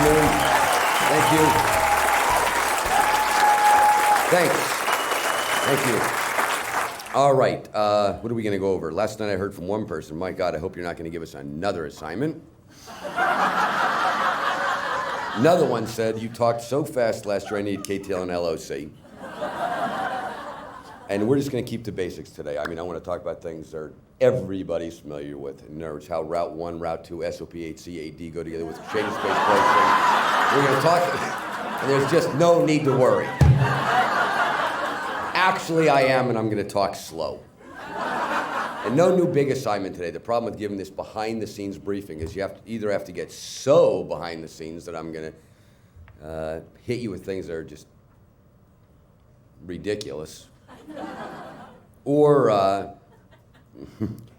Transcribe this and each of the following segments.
afternoon. Thank you. Thanks. Thank you. All right, what are we going to go over? Last night I heard from one person, my God, I hope you're not going to give us another assignment. Another one said, you talked so fast last year, I need KTL and LOC. And we're just going to keep the basics today. I mean, I want to talk about things that everybody's familiar with. In other words, how Route 1, Route 2, SOP, HC, AD go together with the change of space placement. We're going to talk, and there's just no need to worry. Actually, I am, and I'm going to talk slow. And no new big assignment today. The problem with giving this behind-the-scenes briefing is you either have to get so behind the scenes that I'm going to hit you with things that are just ridiculous, or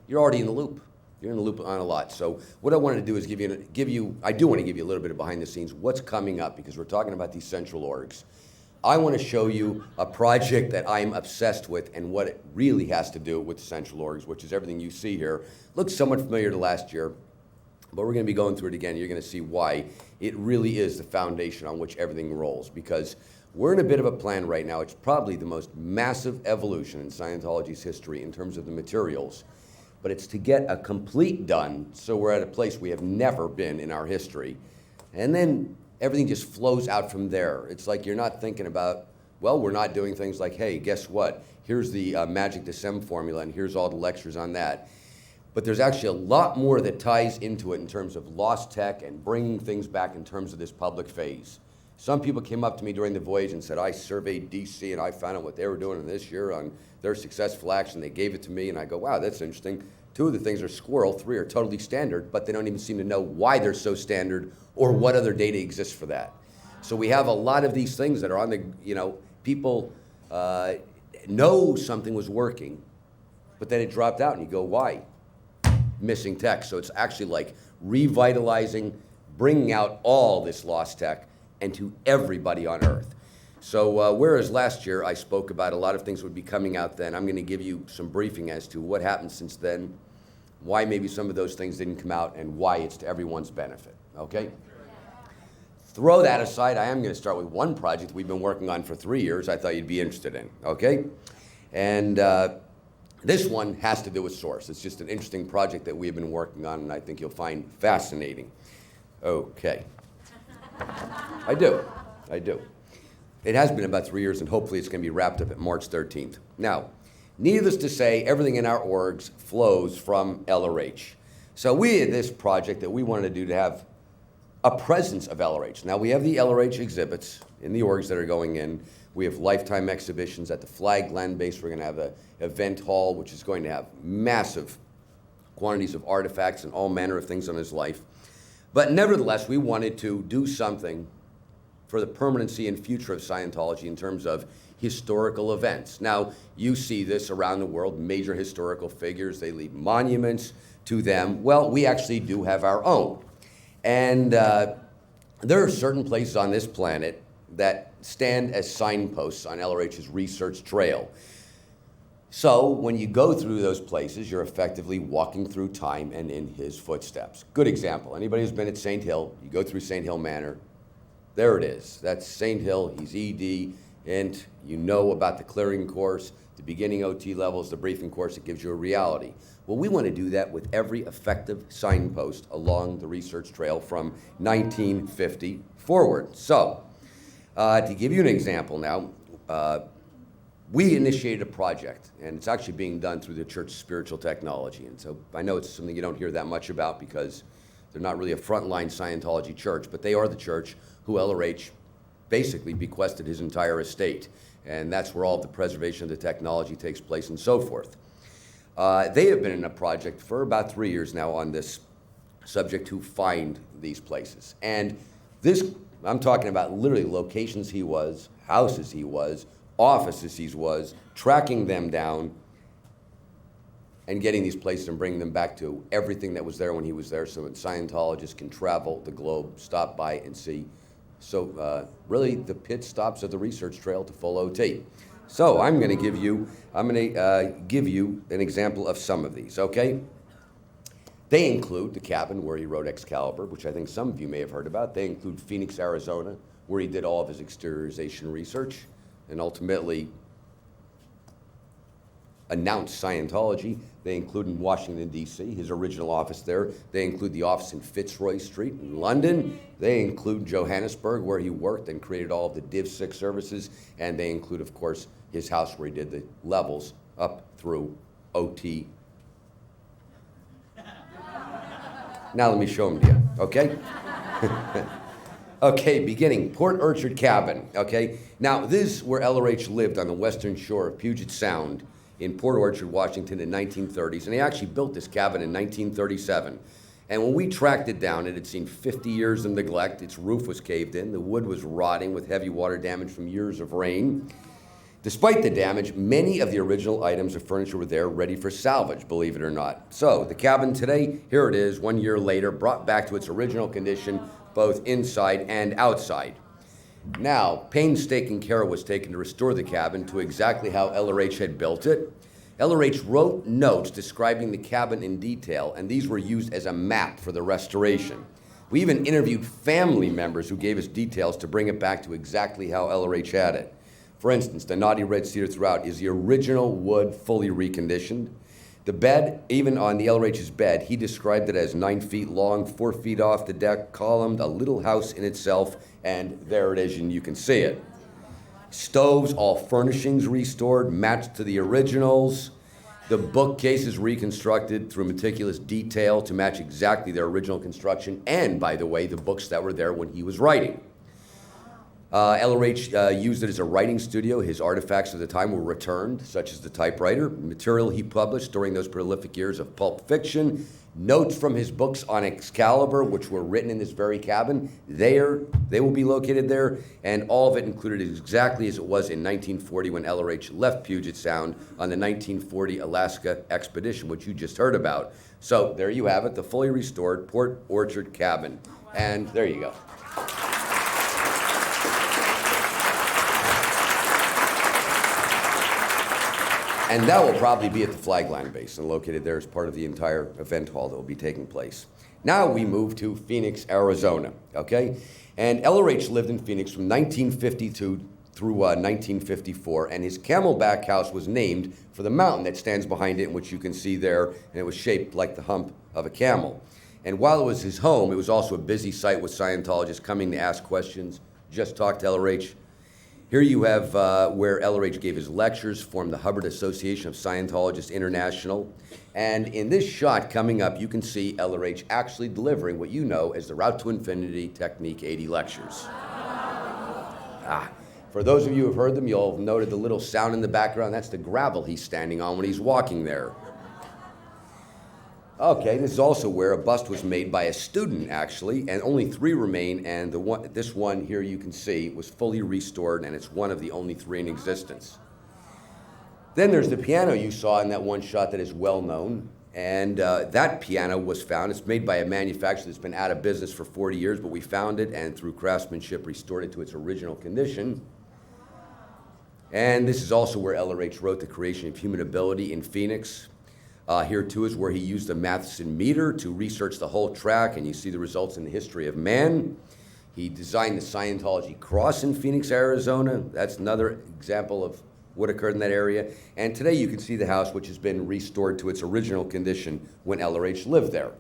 you're already in the loop. You're in the loop on a lot. So what I wanted to do is I do want to give you a little bit of behind the scenes, what's coming up, because we're talking about these central orgs. I want to show you a project that I'm obsessed with and what it really has to do with the central orgs, which is everything you see here. Looks somewhat familiar to last year, but we're going to be going through it again. You're going to see why it really is the foundation on which everything rolls, because we're in a bit of a plan right now. It's probably the most massive evolution in Scientology's history in terms of the materials, but it's to get a complete done, so we're at a place we have never been in our history. And then everything just flows out from there. It's like you're not thinking about, well, we're not doing things like, hey, guess what? Here's the Magic to SEM formula, and here's all the lectures on that. But there's actually a lot more that ties into it in terms of lost tech and bringing things back in terms of this public phase. Some people came up to me during the Voyage and said, I surveyed DC and I found out what they were doing in this year on their successful action. They gave it to me, and I go, wow, that's interesting. 2 of the things are squirrel, 3 are totally standard, but they don't even seem to know why they're so standard or what other data exists for that. So we have a lot of these things that are on the, people know something was working, but then it dropped out, and you go, why? Missing tech. So it's actually like revitalizing, bringing out all this lost tech and to everybody on Earth. So whereas last year I spoke about a lot of things would be coming out then, I'm going to give you some briefing as to what happened since then, why maybe some of those things didn't come out, and why it's to everyone's benefit, okay? Throw that aside, I am going to start with one project we've been working on for 3 years I thought you'd be interested in, okay? And this one has to do with source. It's just an interesting project that we've been working on, and I think you'll find fascinating. Okay. I do. It has been about 3 years, and hopefully it's going to be wrapped up at March 13th. Now, needless to say, everything in our orgs flows from LRH. So we had this project that we wanted to do to have a presence of LRH. Now, we have the LRH exhibits in the orgs that are going in. We have lifetime exhibitions at the Flag Land Base. We're going to have an event hall, which is going to have massive quantities of artifacts and all manner of things on his life. But nevertheless, we wanted to do something for the permanency and future of Scientology in terms of historical events. Now, you see this around the world, major historical figures, they leave monuments to them. Well, we actually do have our own. And there are certain places on this planet that stand as signposts on LRH's research trail. So when you go through those places, you're effectively walking through time and in his footsteps. Good example, anybody who's been at St. Hill, you go through St. Hill Manor, there it is. That's St. Hill, he's ED, and you know about the clearing course, the beginning OT levels, the briefing course that gives you a reality. Well, we want to do that with every effective signpost along the research trail from 1950 forward. So, to give you an example now, we initiated a project, and it's actually being done through the Church of Spiritual Technology. And so I know it's something you don't hear that much about because they're not really a frontline Scientology church, but they are the church who LRH basically bequested his entire estate. And that's where all the preservation of the technology takes place and so forth. They have been in a project for about 3 years now on this subject to find these places. And this, I'm talking about literally locations he was, houses he was, offices he was, tracking them down and getting these places and bringing them back to everything that was there when he was there, so that Scientologists can travel the globe, stop by and see. So really the pit stops of the research trail to full OT. So I'm going to give you an example of some of these, okay? They include the cabin where he wrote Excalibur, which I think some of you may have heard about. They include Phoenix, Arizona, where he did all of his exteriorization research and ultimately announced Scientology. They include in Washington, D.C., his original office there. They include the office in Fitzroy Street in London. They include Johannesburg, where he worked and created all of the Div 6 services. And they include, of course, his house where he did the levels up through OT. Now let me show them to you, okay? Okay, beginning, Port Orchard Cabin, okay? Now, this is where LRH lived on the western shore of Puget Sound in Port Orchard, Washington in the 1930s, and he actually built this cabin in 1937. And when we tracked it down, it had seen 50 years of neglect. Its roof was caved in, the wood was rotting with heavy water damage from years of rain. Despite the damage, many of the original items of furniture were there ready for salvage, believe it or not. So the cabin today, here it is, 1 year later, brought back to its original condition, both inside and outside. Now, painstaking care was taken to restore the cabin to exactly how LRH had built it. LRH wrote notes describing the cabin in detail, and these were used as a map for the restoration. We even interviewed family members who gave us details to bring it back to exactly how LRH had it. For instance, the naughty red cedar throughout is the original wood, fully reconditioned. The bed, even on the LRH's bed, he described it as 9 feet long, 4 feet off the deck, columned, a little house in itself, and there it is, and you can see it. Stoves, all furnishings restored, matched to the originals. The bookcases reconstructed through meticulous detail to match exactly their original construction, and, by the way, the books that were there when he was writing. LRH used it as a writing studio. His artifacts of the time were returned, such as the typewriter, material he published during those prolific years of pulp fiction, notes from his books on Excalibur, which were written in this very cabin. They will be located there, and all of it included exactly as it was in 1940 when LRH left Puget Sound on the 1940 Alaska expedition, which you just heard about. So there you have it, the fully restored Port Orchard cabin. And there you go. And that will probably be at the Flagline base and located there as part of the entire event hall that will be taking place. Now we move to Phoenix, Arizona, okay? And LRH lived in Phoenix from 1952 through 1954, and his Camelback house was named for the mountain that stands behind it, which you can see there, and it was shaped like the hump of a camel. And while it was his home, it was also a busy site with Scientologists coming to ask questions, just talk to LRH. Here you have where LRH gave his lectures, formed the Hubbard Association of Scientologists International. And in this shot coming up, you can see LRH actually delivering what you know as the Route to Infinity Technique 80 lectures. For those of you who have heard them, you'll have noted the little sound in the background. That's the gravel he's standing on when he's walking there. Okay, this is also where a bust was made by a student, actually, and only 3 remain, and this one here you can see was fully restored, and it's one of the only 3 in existence. Then there's the piano you saw in that one shot that is well known, and that piano was found. It's made by a manufacturer that's been out of business for 40 years, but we found it, and through craftsmanship restored it to its original condition. And this is also where LRH wrote The Creation of Human Ability in Phoenix. Here too is where he used the Matheson meter to research the whole track, and you see the results in the history of man. He designed the Scientology cross in Phoenix, Arizona. That's another example of what occurred in that area. And today you can see the house, which has been restored to its original condition when LRH lived there.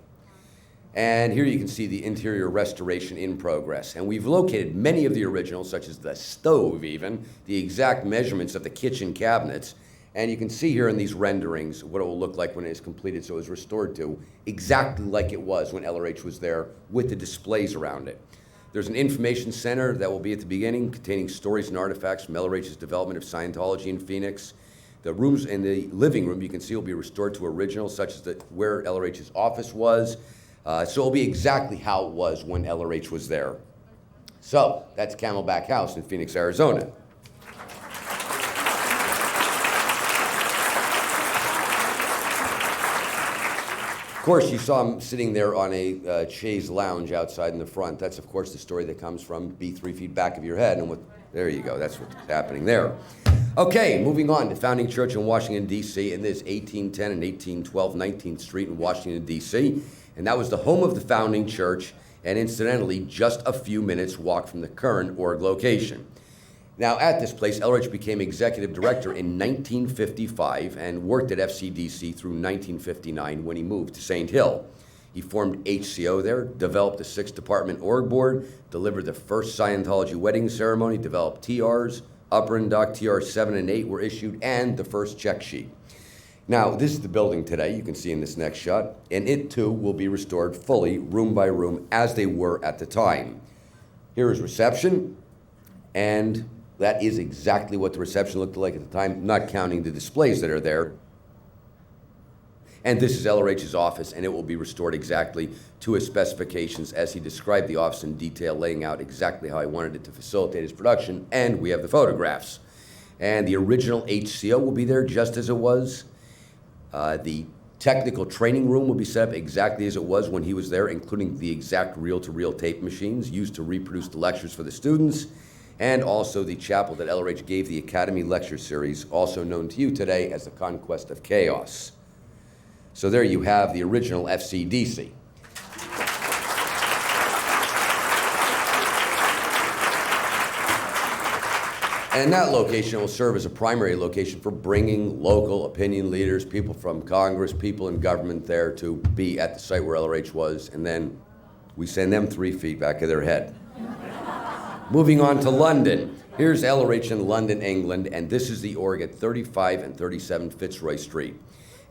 And here you can see the interior restoration in progress. And we've located many of the originals, such as the stove even, the exact measurements of the kitchen cabinets. And you can see here in these renderings what it will look like when it is completed. So it was restored to exactly like it was when LRH was there with the displays around it. There's an information center that will be at the beginning containing stories and artifacts from LRH's development of Scientology in Phoenix. The rooms in the living room you can see will be restored to originals, such as where LRH's office was. So it'll be exactly how it was when LRH was there. So that's Camelback House in Phoenix, Arizona. Of course, you saw him sitting there on a chaise lounge outside in the front. That's, of course, the story that comes from be 3 feet back of your head. And with There you go. That's what's happening there. Okay, moving on to Founding Church in Washington, D.C. And this 1810 and 1812 19th Street in Washington, D.C. And that was the home of the Founding Church, and incidentally, just a few minutes walk from the current org location. Now, at this place, Elrich became executive director in 1955 and worked at FCDC through 1959 when he moved to St. Hill. He formed HCO there, developed a 6-department org board, delivered the first Scientology wedding ceremony, developed TRs, Upper and Dock TRs 7 and 8 were issued, and the first check sheet. Now, this is the building today, you can see in this next shot, and it too will be restored fully, room by room, as they were at the time. Here is reception, and that is exactly what the reception looked like at the time, not counting the displays that are there. And this is LRH's office, and it will be restored exactly to his specifications as he described the office in detail, laying out exactly how he wanted it to facilitate his production, and we have the photographs. And the original HCO will be there just as it was. The technical training room will be set up exactly as it was when he was there, including the exact reel-to-reel tape machines used to reproduce the lectures for the students, and also the chapel that LRH gave the Academy Lecture Series, also known to you today as the Conquest of Chaos. So there you have the original FCDC. And that location will serve as a primary location for bringing local opinion leaders, people from Congress, people in government there to be at the site where LRH was, and then we send them 3 feet back of their head. Moving on to London. Here's LRH in London, England, and this is the org at 35 and 37 Fitzroy Street.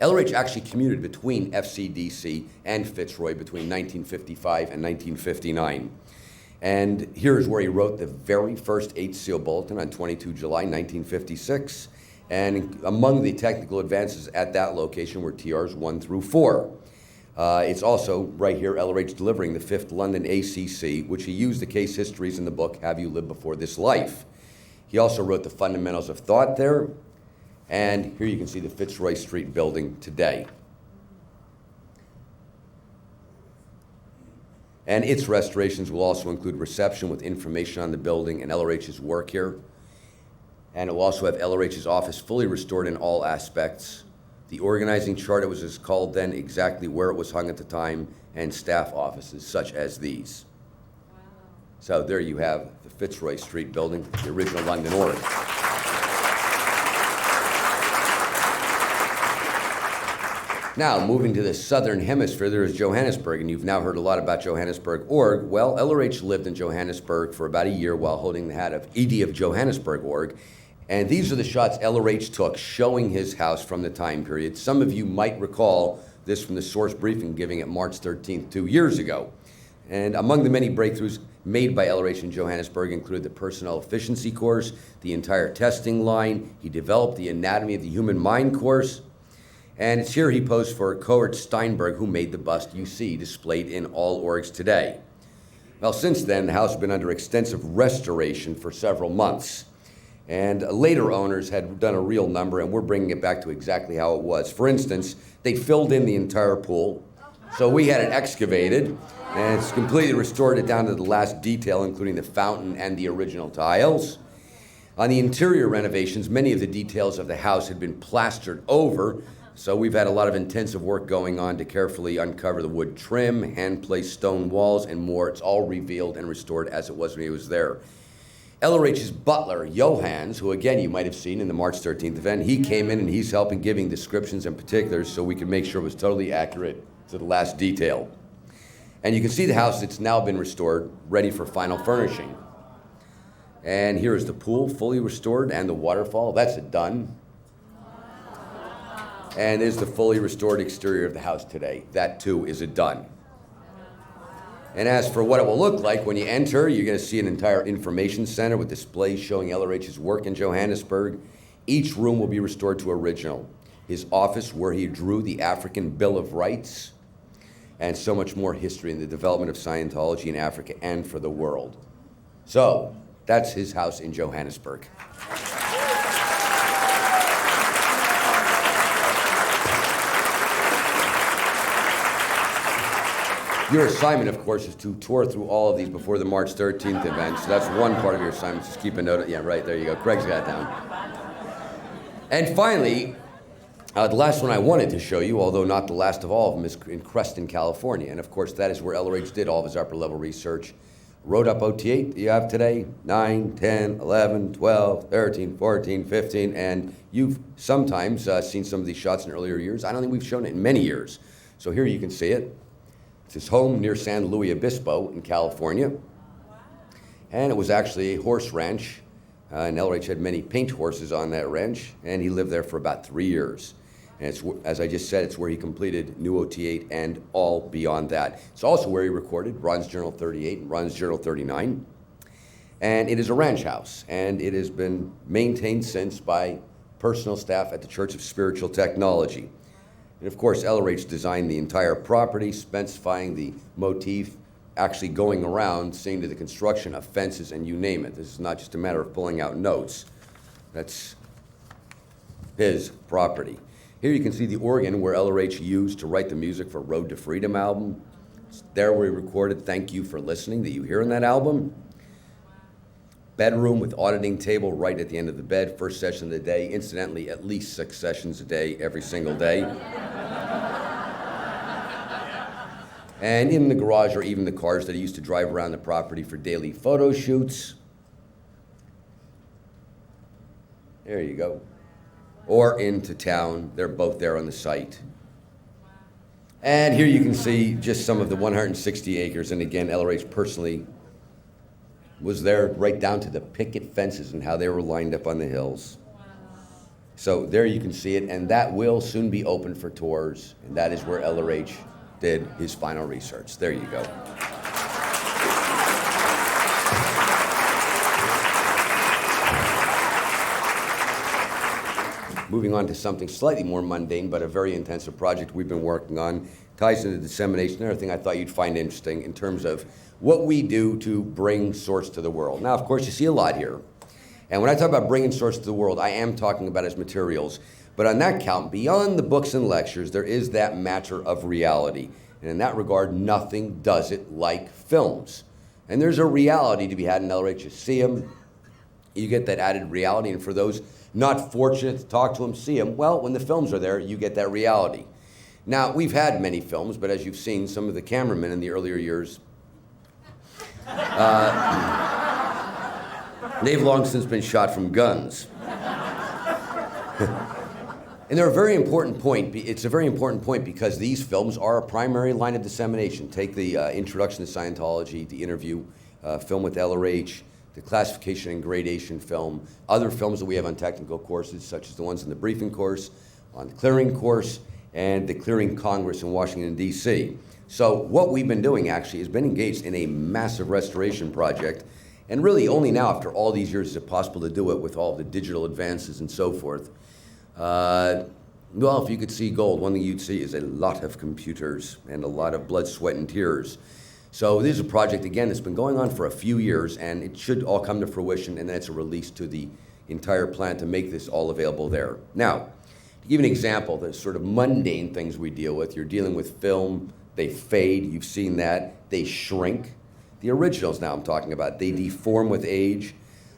LRH actually commuted between FCDC and Fitzroy between 1955 and 1959. And here's where he wrote the very first HCO bulletin on 22 July 1956. And among the technical advances at that location were TRs 1 through 4. It's also right here, LRH delivering the 5th London ACC, which he used the case histories in the book, Have You Lived Before This Life? He also wrote the fundamentals of thought there. And here you can see the Fitzroy Street building today. And its restorations will also include reception with information on the building and LRH's work here. And it will also have LRH's office fully restored in all aspects. The organizing chart, it was as called then, exactly where it was hung at the time, and staff offices such as these. Wow. So there you have the Fitzroy Street building, the original London org. Now, moving to the southern hemisphere, there is Johannesburg, and you've now heard a lot about Johannesburg org. Well, LRH lived in Johannesburg for about a year while holding the hat of ED of Johannesburg org. And these are the shots LRH took showing his house from the time period. Some of you might recall this from the source briefing giving it March 13th, 2 years ago. And among the many breakthroughs made by LRH in Johannesburg included the personnel efficiency course, the entire testing line. He developed the anatomy of the human mind course. And it's here he posed for Cohort Steinberg, who made the bust you see displayed in all orgs today. Well, since then, the house has been under extensive restoration for several months. And later owners had done a real number, and we're bringing it back to exactly how it was. For instance, they filled in the entire pool. So we had it excavated, and it's completely restored it down to the last detail, including the fountain and the original tiles. On the interior renovations, many of the details of the house had been plastered over, so we've had a lot of intensive work going on to carefully uncover the wood trim, hand-placed stone walls, and more. It's all revealed and restored as it was when he was there. LRH's butler, Johans, who again you might have seen in the March 13th event, he came in and he's helping giving descriptions and particulars so we could make sure it was totally accurate to the last detail. And you can see the house that's now been restored, ready for final furnishing. And here is the pool, fully restored, and the waterfall. That's done. And there's the fully restored exterior of the house today. That too is done. And as for what it will look like when you enter, you're going to see an entire information center with displays showing LRH's work in Johannesburg. Each room will be restored to original. His office where he drew the African Bill of Rights, and so much more history in the development of Scientology in Africa and for the world. So that's his house in Johannesburg. Your assignment, of course, is to tour through all of these before the March 13th event. So that's one part of your assignment. Just keep a note of, yeah, right, there you go. Craig's got it down. And finally, the last one I wanted to show you, although not the last of all of them, is in Creston, California. And of course, that is where LRH did all of his upper level research. Wrote up OT8 that you have today, 9, 10, 11, 12, 13, 14, 15, and you've sometimes seen some of these shots in earlier years. I don't think we've shown it in many years. So here you can see it. It's his home near San Luis Obispo in California. And it was actually a horse ranch. And LRH had many paint horses on that ranch, and he lived there for about 3 years. And it's, as I just said, it's where he completed New OT8 and all beyond that. It's also where he recorded Ron's Journal 38 and Ron's Journal 39. And it is a ranch house, and it has been maintained since by personal staff at the Church of Spiritual Technology. And of course, LRH designed the entire property, specifying the motif, actually going around, seeing to the construction of fences and you name it. This is not just a matter of pulling out notes. That's his property. Here you can see the organ where LRH used to write the music for Road to Freedom album. It's there where he recorded Thank You for Listening that you hear in that album. Bedroom with auditing table right at the end of the bed, first session of the day. Incidentally, at least 6 sessions a day, every single day. And in the garage are even the cars that he used to drive around the property for daily photo shoots. There you go. Or into town. They're both there on the site. And here you can see just some of the 160 acres. And again, LRH personally was there right down to the picket fences and how they were lined up on the hills. So there you can see it, and that will soon be open for tours. And that is where LRH did his final research. There you go. Moving on to something slightly more mundane, but a very intensive project we've been working on. Ties into dissemination. Another thing I thought you'd find interesting in terms of what we do to bring Source to the world. Now, of course, you see a lot here. And when I talk about bringing Source to the world, I am talking about his materials. But on that count, beyond the books and lectures, there is that matter of reality. And in that regard, nothing does it like films. And there's a reality to be had in LRH. You see him, you get that added reality. And for those not fortunate to talk to him, see him, well, when the films are there, you get that reality. Now, we've had many films, but as you've seen, some of the cameramen in the earlier years, they've long since been shot from guns. And they're a very important point. It's a very important point because these films are a primary line of dissemination. Take the Introduction to Scientology, the interview film with LRH, the classification and gradation film, other films that we have on technical courses, such as the ones in the briefing course, on the clearing course, and the Clearing Congress in Washington, D.C. So what we've been doing actually has been engaged in a massive restoration project, and really only now after all these years is it possible to do it with all the digital advances and so forth. Well, if you could see gold, one thing you'd see is a lot of computers and a lot of blood, sweat, and tears. So this is a project, again, that's been going on for a few years, and it should all come to fruition, and then it's a release to the entire plant to make this all available there. Now, to give you an example, the sort of mundane things we deal with, you're dealing with film, they fade, you've seen that, they shrink. The originals now I'm talking about, they deform with age.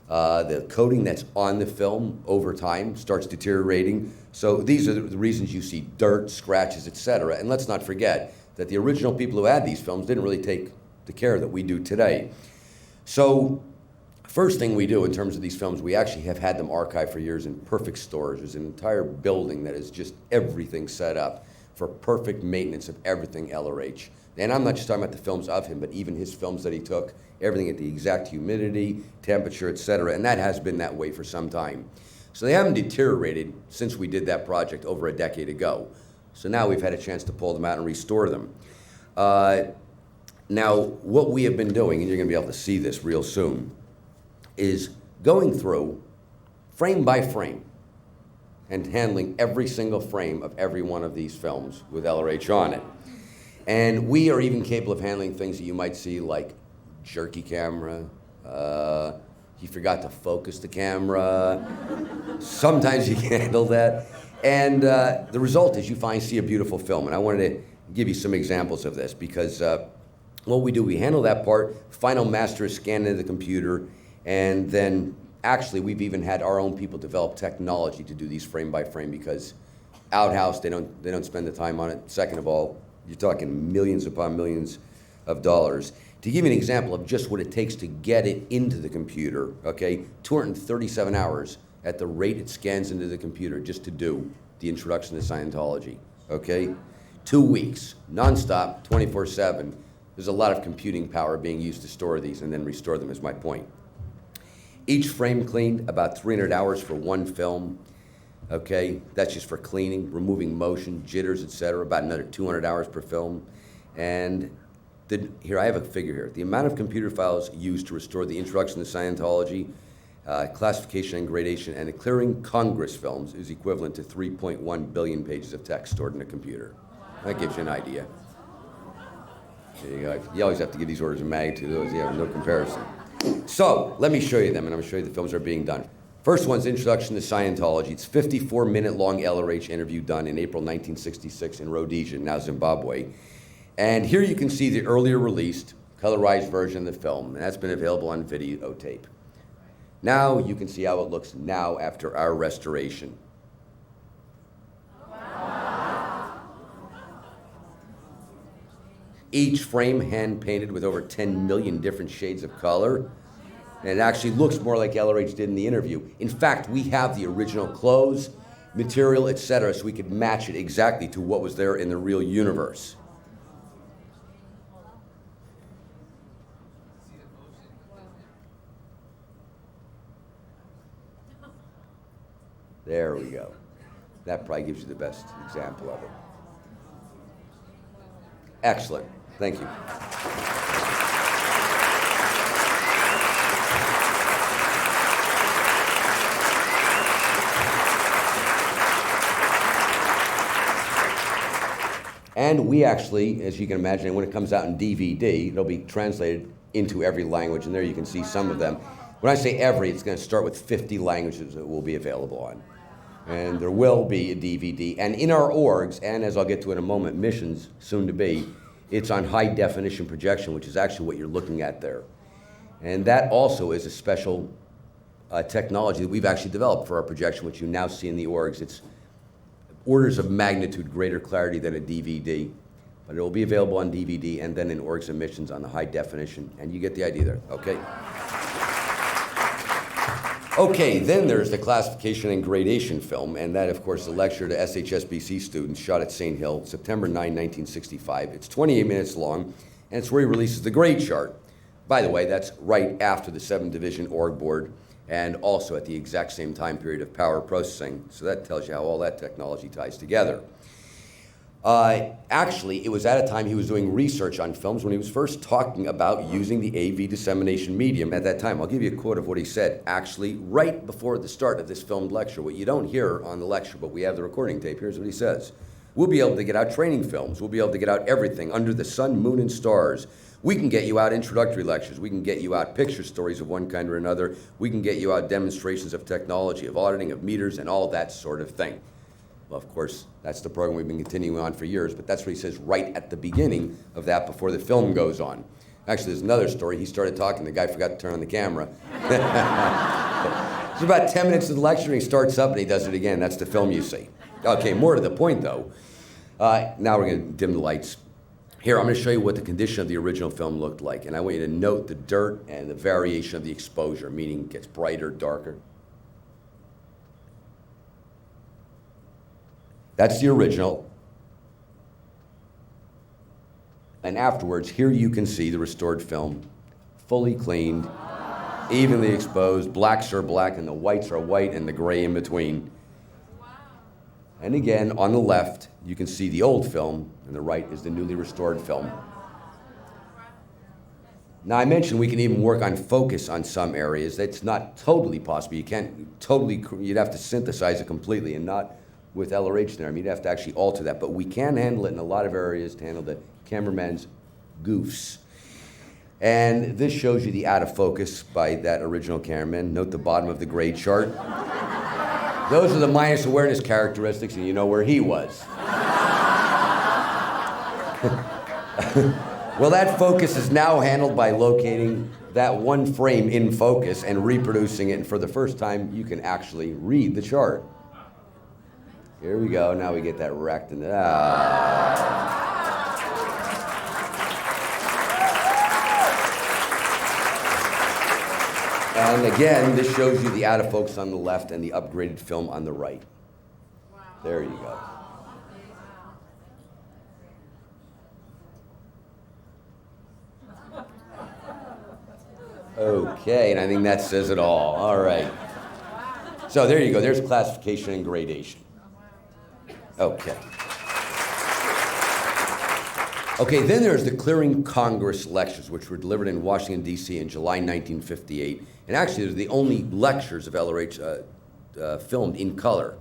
The coating that's on the film over time starts deteriorating. So these are the reasons you see dirt, scratches, etc. And let's not forget that the original people who had these films didn't really take the care that we do today. So first thing we do in terms of these films, we actually have had them archived for years in perfect storage. There's an entire building that is just everything set up for perfect maintenance of everything LRH. And I'm not just talking about the films of him, but even his films that he took, everything at the exact humidity, temperature, etc. And that has been that way for some time. So they haven't deteriorated since we did that project over a decade ago. So now we've had a chance to pull them out and restore them. Now, what we have been doing, and you're going to be able to see this real soon, is going through frame by frame and handling every single frame of every one of these films with LRH on it. And we are even capable of handling things that you might see like jerky camera, he forgot to focus the camera, sometimes you can handle that. And the result is you finally see a beautiful film. And I wanted to give you some examples of this because What we do, we handle that part, final master is scanned into the computer, and then actually we've even had our own people develop technology to do these frame by frame, because outhouse, they don't spend the time on it. Second of all, you're talking millions upon millions of dollars. To give you an example of just what it takes to get it into the computer, okay, 237 hours at the rate it scans into the computer just to do the introduction to Scientology, okay? 2 weeks, nonstop, 24/7. There's a lot of computing power being used to store these and then restore them, is my point. Each frame cleaned, about 300 hours for one film, okay? That's just for cleaning, removing motion, jitters, etc. About another 200 hours per film. And here, I have a figure here. The amount of computer files used to restore the introduction to Scientology, classification and gradation, and clearing Congress films is equivalent to 3.1 billion pages of text stored in a computer. That gives you an idea. There you go. You always have to give these orders of magnitude, those you have no comparison. So, let me show you them, and I'm going to show you the films that are being done. First one's Introduction to Scientology. It's a 54-minute long LRH interview done in April 1966 in Rhodesia, now Zimbabwe. And here you can see the earlier released, colorized version of the film, and that's been available on videotape. Now you can see how it looks now after our restoration. Each frame hand-painted with over 10 million different shades of color. And it actually looks more like LRH did in the interview. In fact, we have the original clothes, material, etc., so we could match it exactly to what was there in the real universe. There we go. That probably gives you the best example of it. Excellent. Thank you. And we actually, as you can imagine, when it comes out in DVD, it'll be translated into every language, and there you can see some of them. When I say every, it's going to start with 50 languages that will be available on. And there will be a DVD. And in our orgs, and as I'll get to in a moment, missions, soon to be, it's on high definition projection, which is actually what you're looking at there. And that also is a special technology that we've actually developed for our projection, which you now see in the orgs. It's orders of magnitude greater clarity than a DVD, but it will be available on DVD and then in orgs and missions on the high definition, and you get the idea there, okay? Okay, then there's the classification and gradation film, and that, of course, is a lecture to SHSBC students shot at St. Hill, September 9, 1965. It's 28 minutes long, and it's where he releases the grade chart. By the way, that's right after the 7th Division Org Board, and also at the exact same time period of power processing. So that tells you how all that technology ties together. Actually, it was at a time he was doing research on films when he was first talking about using the AV dissemination medium at that time. I'll give you a quote of what he said, actually, right before the start of this filmed lecture. What you don't hear on the lecture, but we have the recording tape, here's what he says. We'll be able to get out training films. We'll be able to get out everything under the sun, moon, and stars. We can get you out introductory lectures. We can get you out picture stories of one kind or another. We can get you out demonstrations of technology, of auditing, of meters, and all that sort of thing. Well, of course, that's the program we've been continuing on for years, but that's what he says right at the beginning of that before the film goes on. Actually, there's another story. He started talking. The guy forgot to turn on the camera. It's about 10 minutes of the lecture, and he starts up, and he does it again. That's the film you see. Okay, more to the point, though. Now we're going to dim the lights. Here, I'm going to show you what the condition of the original film looked like, and I want you to note the dirt and the variation of the exposure, meaning it gets brighter, darker. That's the original. And afterwards, here you can see the restored film, fully cleaned, evenly exposed. Blacks are black, and the whites are white, and the gray in between. And again, on the left, you can see the old film, and the right is the newly restored film. Now, I mentioned we can even work on focus on some areas. That's not totally possible. You can't totally, you'd have to synthesize it completely, and not with LRH there. I mean, you'd have to actually alter that, but we can handle it in a lot of areas to handle the cameraman's goofs. And this shows you the out of focus by that original cameraman. Note the bottom of the grade chart. Those are the minus awareness characteristics, and you know where he was. Well, that focus is now handled by locating that one frame in focus and reproducing it, and for the first time, you can actually read the chart. Here we go, now we get that wrecked and And again, this shows you the out of focus on the left and the upgraded film on the right. There you go. Okay, and I think that says it all. All right. So there you go. There's classification and gradation. Okay. Okay, then there's the Clearing Congress lectures, which were delivered in Washington, D.C. in July 1958. And actually, they're the only lectures of LRH filmed in color.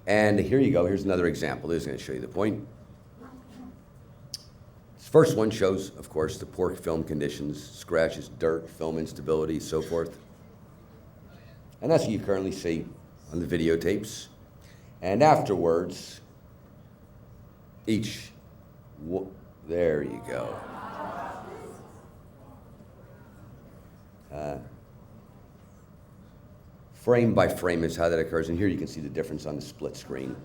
And here you go. Here's another example. This is going to show you the point. This first one shows, of course, the poor film conditions, scratches, dirt, film instability, so forth. And that's what you currently see on the videotapes. And afterwards, there you go. Frame by frame is how that occurs, and here you can see the difference on the split screen.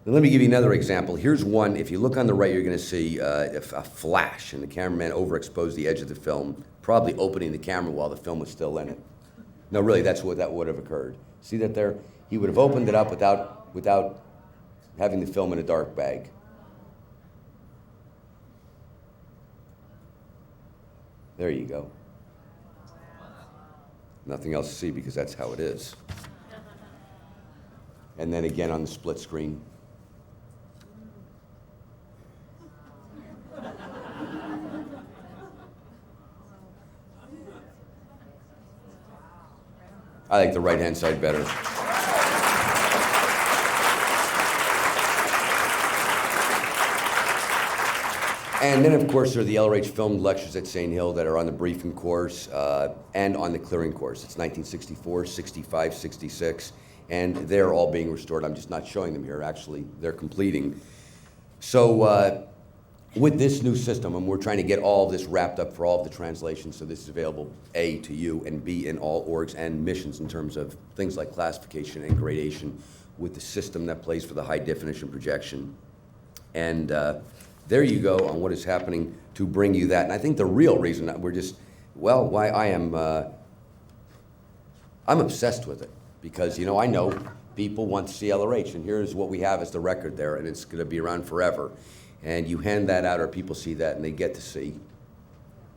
And let me give you another example. Here's one. If you look on the right, you're going to see a flash, and the cameraman overexposed the edge of the film, probably opening the camera while the film was still in it. No, really, that's what that would have occurred. See that there? He would have opened it up without having the film in a dark bag. There you go. Nothing else to see because that's how it is. And then again on the split screen. I like the right-hand side better. And then, of course, there are the LRH filmed lectures at St. Hill that are on the briefing course and on the clearing course. It's 1964, 65, 66, and they're all being restored. I'm just not showing them here. Actually, they're completing. So with this new system, and we're trying to get all of this wrapped up for all of the translations, so this is available, A, to you, and B, in all orgs and missions in terms of things like classification and gradation with the system that plays for the high definition projection. And there you go on what is happening to bring you that. And I think the real reason that we're just, well, why I'm obsessed with it. Because, you know, I know people want to see LRH, and here's what we have as the record there, and it's going to be around forever. And you hand that out, or people see that, and they get to see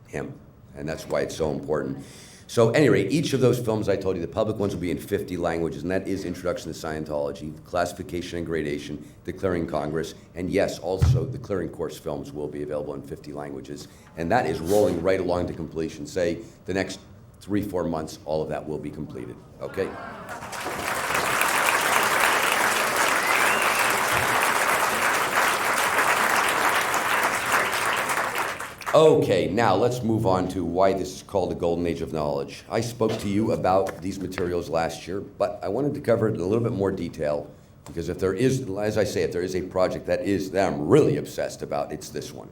him. And that's why it's so important. So anyway, each of those films I told you, the public ones will be in 50 languages, and that is Introduction to Scientology, Classification and Gradation, the Clearing Congress, and yes, also the Clearing Course films will be available in 50 languages. And that is rolling right along to completion. Say the next 3-4 months, all of that will be completed, okay? Okay, now let's move on to why this is called the Golden Age of Knowledge. I spoke to you about these materials last year, but I wanted to cover it in a little bit more detail because if there is, as I say, if there is a project that I'm really obsessed about, it's this one.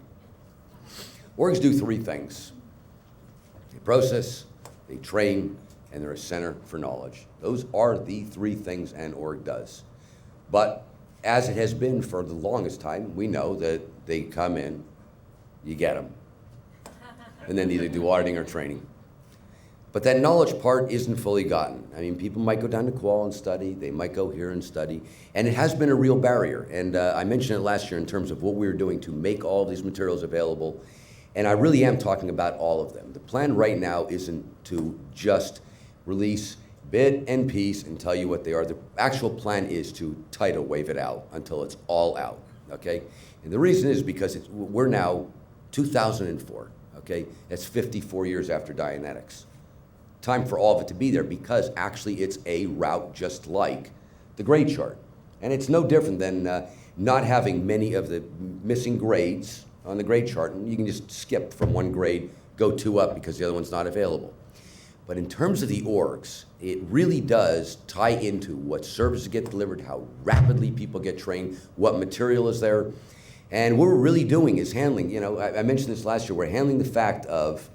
Orgs do 3 things. They process, they train, and they're a center for knowledge. Those are the 3 things an org does. But as it has been for the longest time, we know that they come in, you get them, and then either do auditing or training. But that knowledge part isn't fully gotten. I mean, people might go down to Qual and study, they might go here and study, and it has been a real barrier. And I mentioned it last year in terms of what we were doing to make all of these materials available, and I really am talking about all of them. The plan right now isn't to just release bit and piece and tell you what they are. The actual plan is to tidal wave it out until it's all out, okay? And the reason is because we're now 2004. Okay, that's 54 years after Dianetics. Time for all of it to be there because actually it's a route just like the grade chart. And it's no different than not having many of the missing grades on the grade chart, and you can just skip from one grade, go 2 up because the other one's not available. But in terms of the orgs, it really does tie into what services get delivered, how rapidly people get trained, what material is there. And what we're really doing is handling, I mentioned this last year, we're handling the fact of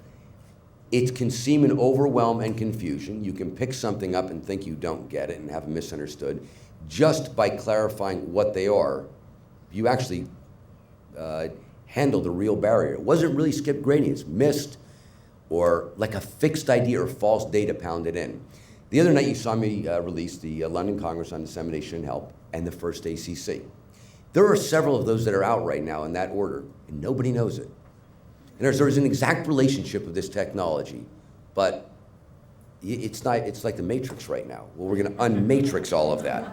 it can seem an overwhelm and confusion. You can pick something up and think you don't get it and have it misunderstood. Just by clarifying what they are, you actually handle the real barrier. It wasn't really skip gradients, missed, or like a fixed idea or false data pounded in. The other night you saw me release the London Congress on Dissemination and Help and the first ACC. There are several of those that are out right now in that order, and nobody knows it. And there's an exact relationship with this technology, but it's like the Matrix right now. Well, we're going to unmatrix all of that.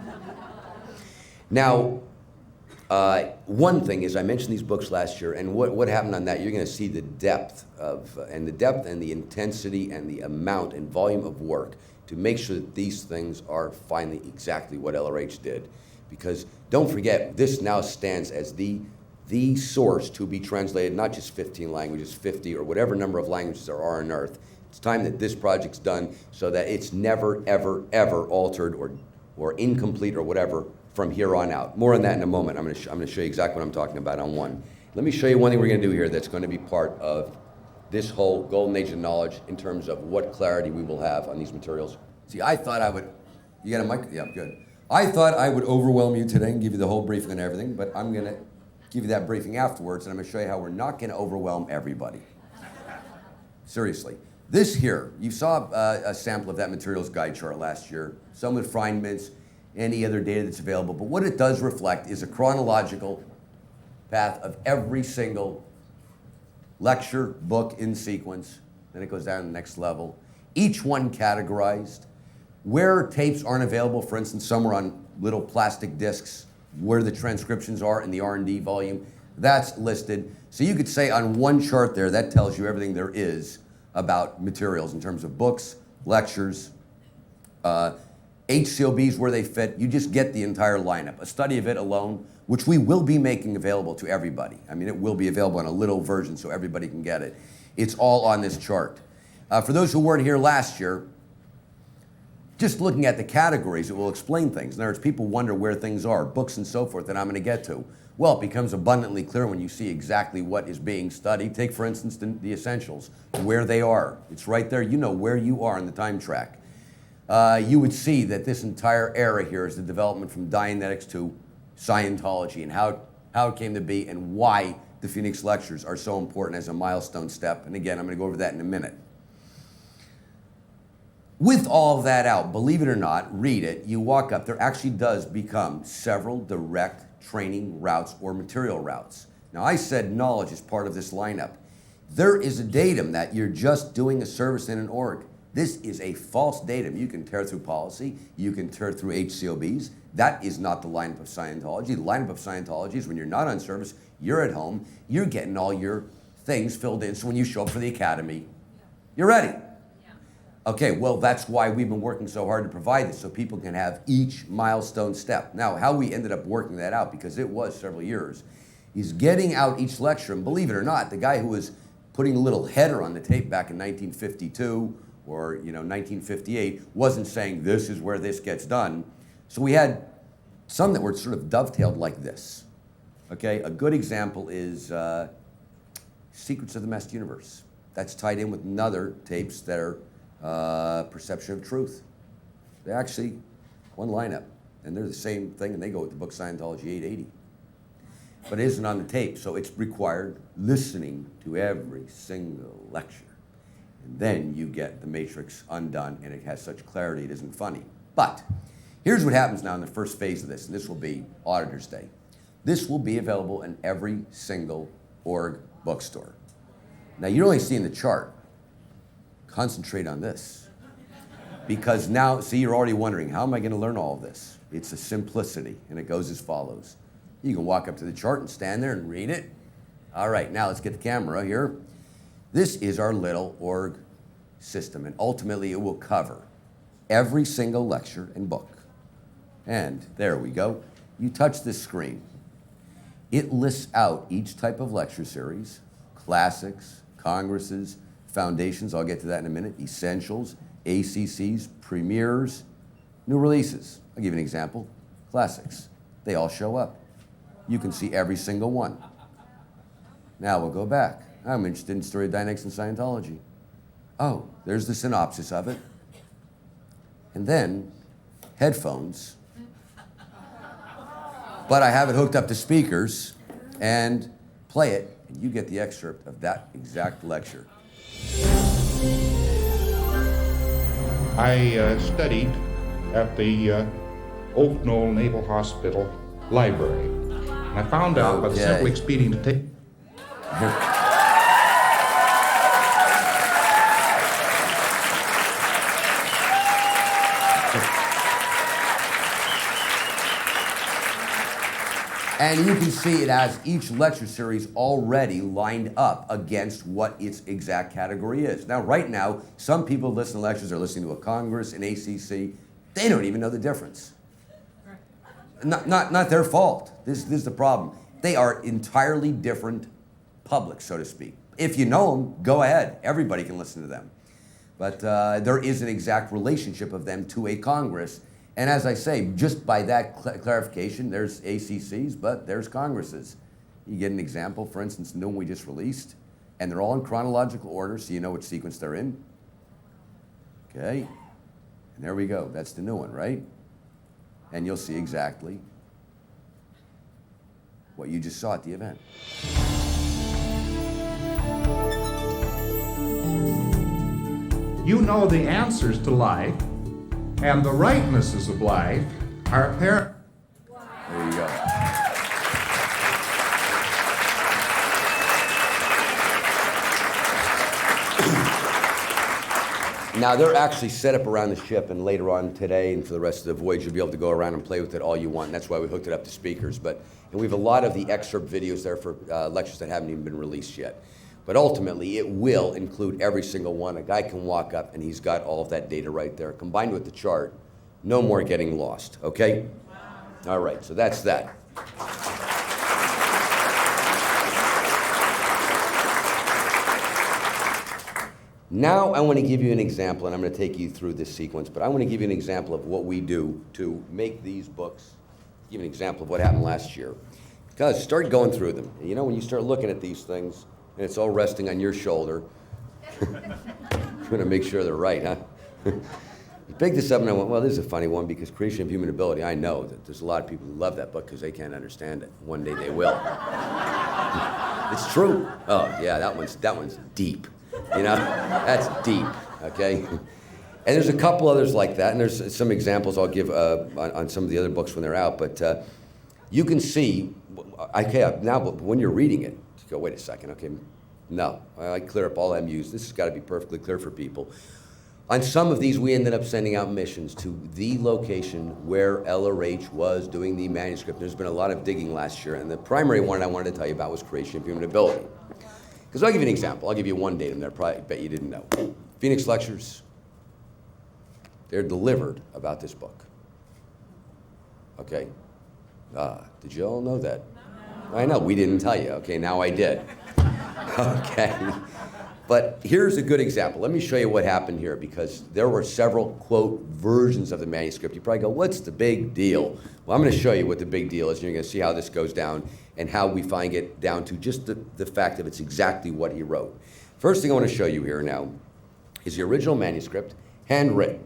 Now, one thing is I mentioned these books last year, and what happened on that, you're going to see the depth and the intensity and the amount and volume of work to make sure that these things are finally exactly what LRH did. Because don't forget, this now stands as the source to be translated, not just 15 languages, 50 or whatever number of languages there are on Earth. It's time that this project's done so that it's never, ever, ever altered or incomplete or whatever from here on out. More on that in a moment. I'm going to show you exactly what I'm talking about on one. Let me show you one thing we're going to do here that's going to be part of this whole golden age of knowledge in terms of what clarity we will have on these materials. See, I thought I would, you got a mic? Yeah, good. I thought I would overwhelm you today and give you the whole briefing and everything, but I'm going to give you that briefing afterwards, and I'm going to show you how we're not going to overwhelm everybody. Seriously. This here, you saw a sample of that materials guide chart last year, some refinements, any other data that's available, but what it does reflect is a chronological path of every single lecture, book in sequence, then it goes down to the next level, each one categorized. Where tapes aren't available, for instance, some are on little plastic discs, where the transcriptions are in the R&D volume, that's listed. So you could say on one chart there, that tells you everything there is about materials in terms of books, lectures, HCOBs, where they fit. You just get the entire lineup. A study of it alone, which we will be making available to everybody. I mean, it will be available in a little version so everybody can get it. It's all on this chart. For those who weren't here last year, just looking at the categories, it will explain things. In other words, people wonder where things are, books and so forth that I'm going to get to. Well, it becomes abundantly clear when you see exactly what is being studied. Take, for instance, the essentials, where they are. It's right there. You know where you are in the time track. You would see that this entire era here is the development from Dianetics to Scientology and how it came to be and why the Phoenix Lectures are so important as a milestone step. And again, I'm going to go over that in a minute. With all of that out, believe it or not, read it, you walk up, there actually does become several direct training routes or material routes. Now, I said knowledge is part of this lineup. There is a datum that you're just doing a service in an org. This is a false datum. You can tear through policy, you can tear through HCOBs. That is not the lineup of Scientology. The lineup of Scientology is when you're not on service, you're at home, you're getting all your things filled in, so when you show up for the academy, you're ready. Okay, well, that's why we've been working so hard to provide this, so people can have each milestone step. Now, how we ended up working that out, because it was several years, is getting out each lecture, and believe it or not, the guy who was putting a little header on the tape back in 1952 or 1958 wasn't saying this is where this gets done. So we had some that were sort of dovetailed like this. Okay, a good example is Secrets of the Masked Universe. That's tied in with other tapes that are Perception of Truth. They're actually one lineup, and they're the same thing, and they go with the book Scientology 880. But it isn't on the tape, so it's required listening to every single lecture. And then you get the matrix undone, and it has such clarity it isn't funny. But here's what happens now in the first phase of this, and this will be Auditor's Day. This will be available in every single org bookstore. Now, you're only seeing the chart. Concentrate on this. Because now, see, you're already wondering, how am I going to learn all of this? It's a simplicity, and it goes as follows. You can walk up to the chart and stand there and read it. All right, now let's get the camera here. This is our little org system, and ultimately it will cover every single lecture and book. And there we go. You touch this screen. It lists out each type of lecture series, classics, congresses, foundations, I'll get to that in a minute, essentials, ACCs, premieres, new releases. I'll give you an example. Classics. They all show up. You can see every single one. Now we'll go back. I'm interested in story of dynamics and Scientology. Oh, there's the synopsis of it. And then headphones. But I have it hooked up to speakers and play it, and you get the excerpt of that exact lecture. I studied at the Oak Knoll Naval Hospital Library. And I found out by the simple expedient to take... And you can see it has each lecture series already lined up against what its exact category is. Now, right now, some people listen to lectures are listening to a Congress, an ACC. They don't even know the difference. Not their fault. This is the problem. They are entirely different publics, so to speak. If you know them, go ahead. Everybody can listen to them. But there is an exact relationship of them to a Congress. And as I say, just by that clarification, there's ACCs, but there's Congresses. You get an example, for instance, the new one we just released, and they're all in chronological order, so you know which sequence they're in. Okay, and there we go. That's the new one, right? And you'll see exactly what you just saw at the event. You know the answers to life, and the rightnesses of life are apparent. There you go. Now, they're actually set up around the ship, and later on today and for the rest of the voyage, you'll be able to go around and play with it all you want. And that's why we hooked it up to speakers. And we have a lot of the excerpt videos there for lectures that haven't even been released yet. But ultimately, it will include every single one. A guy can walk up, and he's got all of that data right there. Combined with the chart, no more getting lost, okay? Wow. All right, so that's that. Now I want to give you an example, and I'm going to take you through this sequence, but I want to give you an example of what we do to make these books. Give you an example of what happened last year. Because start going through them. You know, when you start looking at these things, and it's all resting on your shoulder, you're going to make sure they're right, huh? You picked this up and I went, well, this is a funny one because Creation of Human Ability, I know that there's a lot of people who love that book because they can't understand it. One day they will. It's true. Oh, yeah, that one's deep. You know, that's deep, okay? And there's a couple others like that, and there's some examples I'll give on some of the other books when they're out, but you can see, okay, now when you're reading it, you go, wait a second, okay, no, I clear up all MUs. This has got to be perfectly clear for people. On some of these, we ended up sending out missions to the location where LRH was doing the manuscript. There's been a lot of digging last year, and the primary one I wanted to tell you about was Creation of Human Ability. Because I'll give you an example. I'll give you one datum that I probably bet you didn't know. Phoenix Lectures, they're delivered about this book. Okay? Did you all know that? No. I know, we didn't tell you. Okay, now I did. Okay. But here's a good example. Let me show you what happened here, because there were several, quote, versions of the manuscript. You probably go, what's the big deal? Well, I'm going to show you what the big deal is, and you're going to see how this goes down and how we finally get down to just the fact that it's exactly what he wrote. First thing I want to show you here now is the original manuscript, handwritten.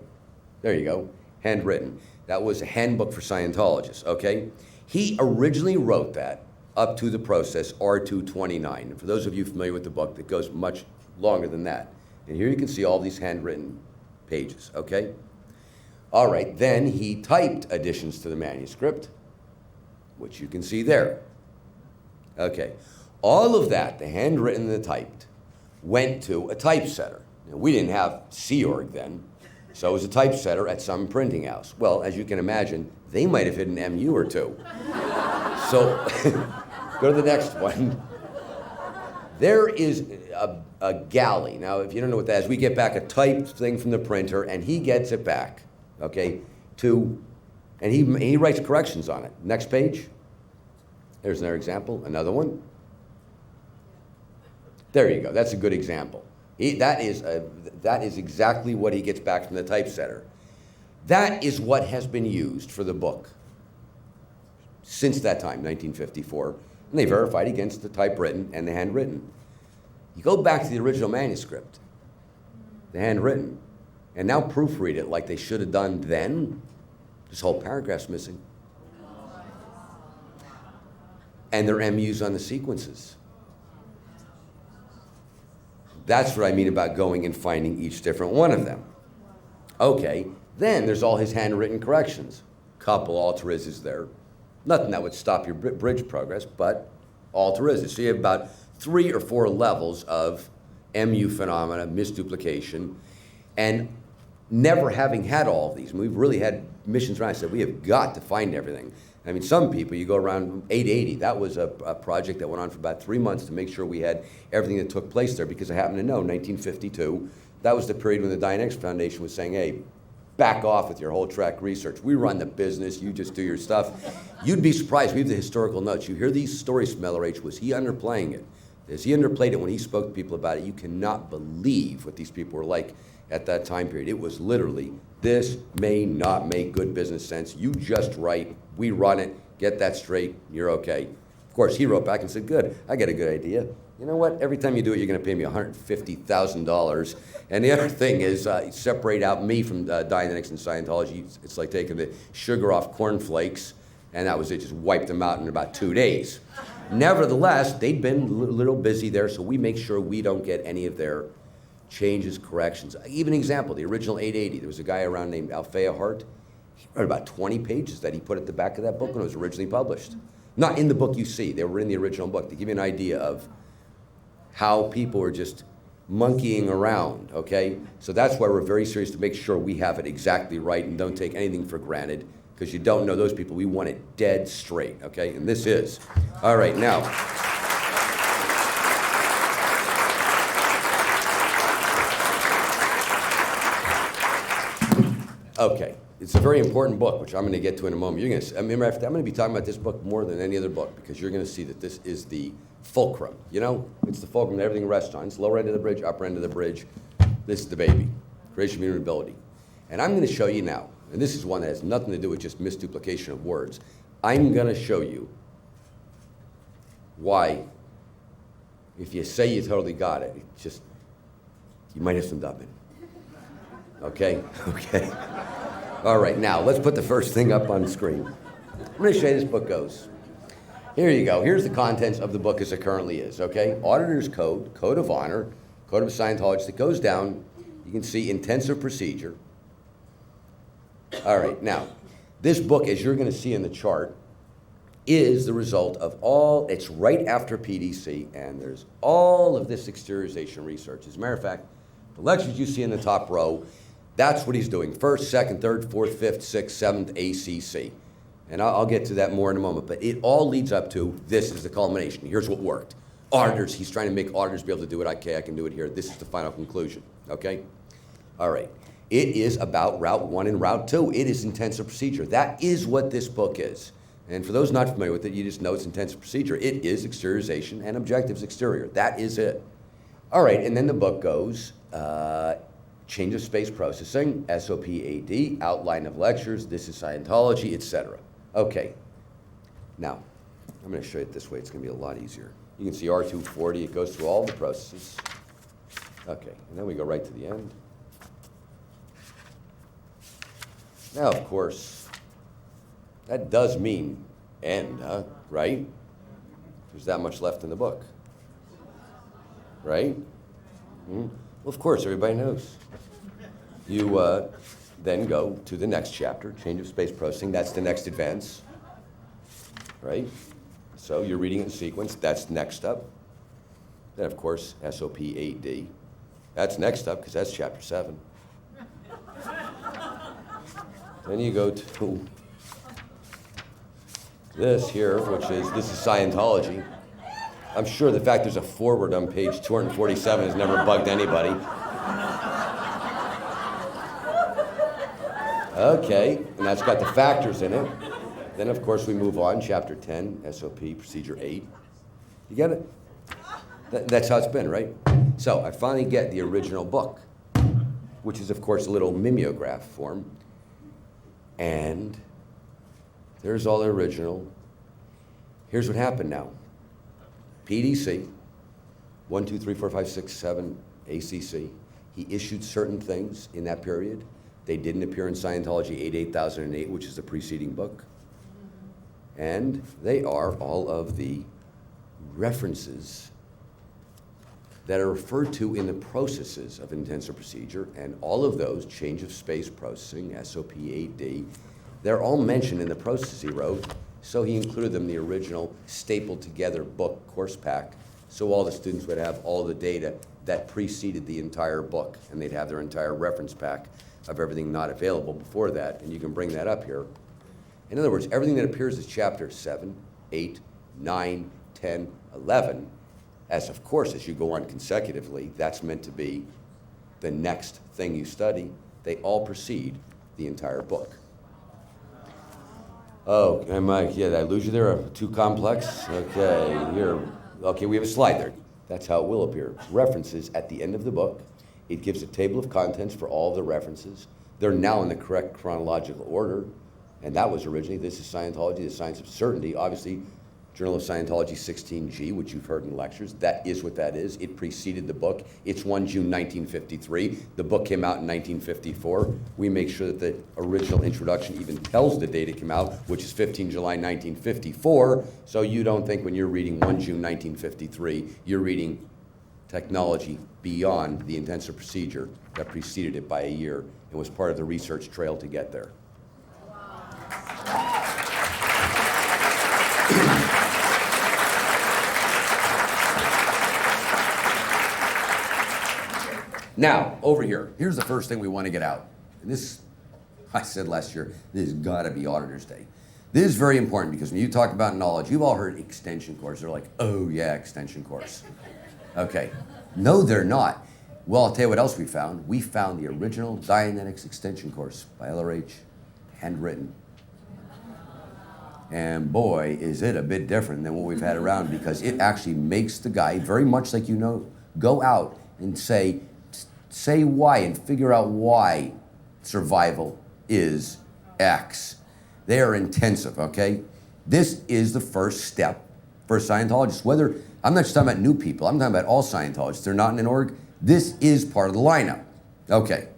There you go, handwritten. That was a handbook for Scientologists, okay? He originally wrote that up to the process R229. And for those of you familiar with the book, it goes much longer than that. And here you can see all these handwritten pages, okay? All right, then he typed additions to the manuscript, which you can see there. Okay, all of that, the handwritten and the typed, went to a typesetter. Now, we didn't have Sea Org then, so it was a typesetter at some printing house. Well, as you can imagine, they might have hit an MU or two. So, go to the next one. There is a galley. Now, if you don't know what that is, we get back a typed thing from the printer, and he gets it back, okay, and he writes corrections on it. Next page. There's another example, another one. There you go, that's a good example. That is exactly what he gets back from the typesetter. That is what has been used for the book since that time, 1954, and they verified against the typewritten and the handwritten. You go back to the original manuscript, the handwritten, and now proofread it like they should have done then, this whole paragraph's missing. And their MUs on the sequences. That's what I mean about going and finding each different one of them. Okay, then there's all his handwritten corrections. Couple alterises there. Nothing that would stop your bridge progress, but alterises. So you have about 3 or 4 levels of MU phenomena, misduplication, and never having had all of these. I mean, we've really had missions around. I said, we have got to find everything. I mean, some people, you go around 880. That was a project that went on for about 3 months to make sure we had everything that took place there, because I happen to know 1952, that was the period when the Dianetics Foundation was saying, hey, back off with your whole track research. We run the business, you just do your stuff. You'd be surprised, we have the historical notes. You hear these stories from LRH, was he underplaying it? As he underplayed it when he spoke to people about it, you cannot believe what these people were like at that time period. It was literally, this may not make good business sense. You just write, we run it, get that straight, you're okay. Of course, he wrote back and said, good, I got a good idea. You know what, every time you do it, you're gonna pay me $150,000. And the other thing is, separate out me from Dianetics and Scientology. It's like taking the sugar off cornflakes, and that was it, just wiped them out in about 2 days. Nevertheless, they'd been a little busy there, so we make sure we don't get any of their changes, corrections. Even an example, the original 880, there was a guy around named Althea Hart. He wrote about 20 pages that he put at the back of that book when it was originally published. Not in the book you see, they were in the original book, to give you an idea of how people are just monkeying around, okay? So that's why we're very serious to make sure we have it exactly right and don't take anything for granted, because you don't know those people. We want it dead straight, okay? And this is. All right, now. Okay, it's a very important book, which I'm going to get to in a moment. You're going to, I'm going to be talking about this book more than any other book, because you're going to see that this is the fulcrum. You know, it's the fulcrum that everything rests on. It's lower end of the bridge, upper end of the bridge. This is the baby, creation of immutability. And I'm going to show you now, and this is one that has nothing to do with just misduplication of words. I'm going to show you why, if you say you totally got it, it's just, you might have some dubbing. Okay? Okay. All right, now let's put the first thing up on the screen. I'm going to show you how this book goes. Here you go. Here's the contents of the book as it currently is, okay? Auditor's Code, Code of Honor, Code of Scientology. That goes down. You can see intensive procedure. All right, now, this book, as you're going to see in the chart, is the result of all, it's right after PDC, and there's all of this exteriorization research. As a matter of fact, the lectures you see in the top row, that's what he's doing. First, second, third, fourth, fifth, sixth, seventh, ACC. And I'll get to that more in a moment, but it all leads up to, this is the culmination. Here's what worked. Auditors, he's trying to make auditors be able to do it. Okay, I can do it here. This is the final conclusion, okay? All right. It is about Route 1 and Route 2. It is intensive procedure. That is what this book is. And for those not familiar with it, you just know it's intensive procedure. It is exteriorization and objectives exterior. That is it. All right, and then the book goes, change of space processing, SOP-AD, outline of lectures, this is Scientology, etc. Okay, now, I'm going to show you it this way. It's going to be a lot easier. You can see R240. It goes through all the processes. Okay, and then we go right to the end. Now, of course, that does mean end, huh? Right? There's that much left in the book. Right? Well, of course, everybody knows. You then go to the next chapter, change of space processing. That's the next advance, right? So you're reading it in sequence. That's next up. Then, of course, SOP-AD. That's next up, because that's chapter 7. Then you go to this here, this is Scientology. I'm sure the fact there's a forward on page 247 has never bugged anybody. Okay, and that's got the factors in it. Then, of course, we move on, chapter 10, SOP, procedure 8. You get it? That's how it's been, right? So I finally get the original book, which is of course a little mimeograph form. And there's all the original. Here's what happened now. PDC, 1, 2, 3, 4, 5, 6, 7, ACC. He issued certain things in that period. They didn't appear in Scientology 8008, which is the preceding book. And they are all of the references that are referred to in the processes of intensive procedure, and all of those, change of space processing, SOP 8D, they're all mentioned in the process he wrote, so he included them in the original stapled together book course pack, so all the students would have all the data that preceded the entire book, and they'd have their entire reference pack of everything not available before that, and you can bring that up here. In other words, everything that appears as chapter 7, 8, 9, 10, 11, as of course, as you go on consecutively, that's meant to be the next thing you study. They all precede the entire book. Oh, did I lose you there? Too complex? Okay, here. Okay, we have a slide there. That's how it will appear. References at the end of the book. It gives a table of contents for all of the references. They're now in the correct chronological order, and that was originally, this is Scientology, the Science of Certainty, obviously, Journal of Scientology 16G, which you've heard in lectures. That is what that is. It preceded the book. It's 1 June 1953. The book came out in 1954. We make sure that the original introduction even tells the date it came out, which is 15 July 1954. So you don't think when you're reading 1 June 1953, you're reading technology beyond the intensive procedure that preceded it by a year and was part of the research trail to get there. Now, over here, here's the first thing we want to get out. And this, I said last year, this has got to be Auditor's Day. This is very important because when you talk about knowledge, you've all heard extension course. They're like, oh yeah, extension course. Okay. No, they're not. Well, I'll tell you what else we found. We found the original Dianetics extension course by LRH, handwritten. And boy, is it a bit different than what we've had around, because it actually makes the guy, very much like you know, go out and say why and figure out why survival is X. They are intensive, okay? This is the first step for Scientologists. Whether, I'm not just talking about new people, I'm talking about all Scientologists. They're not in an org. This is part of the lineup. Okay.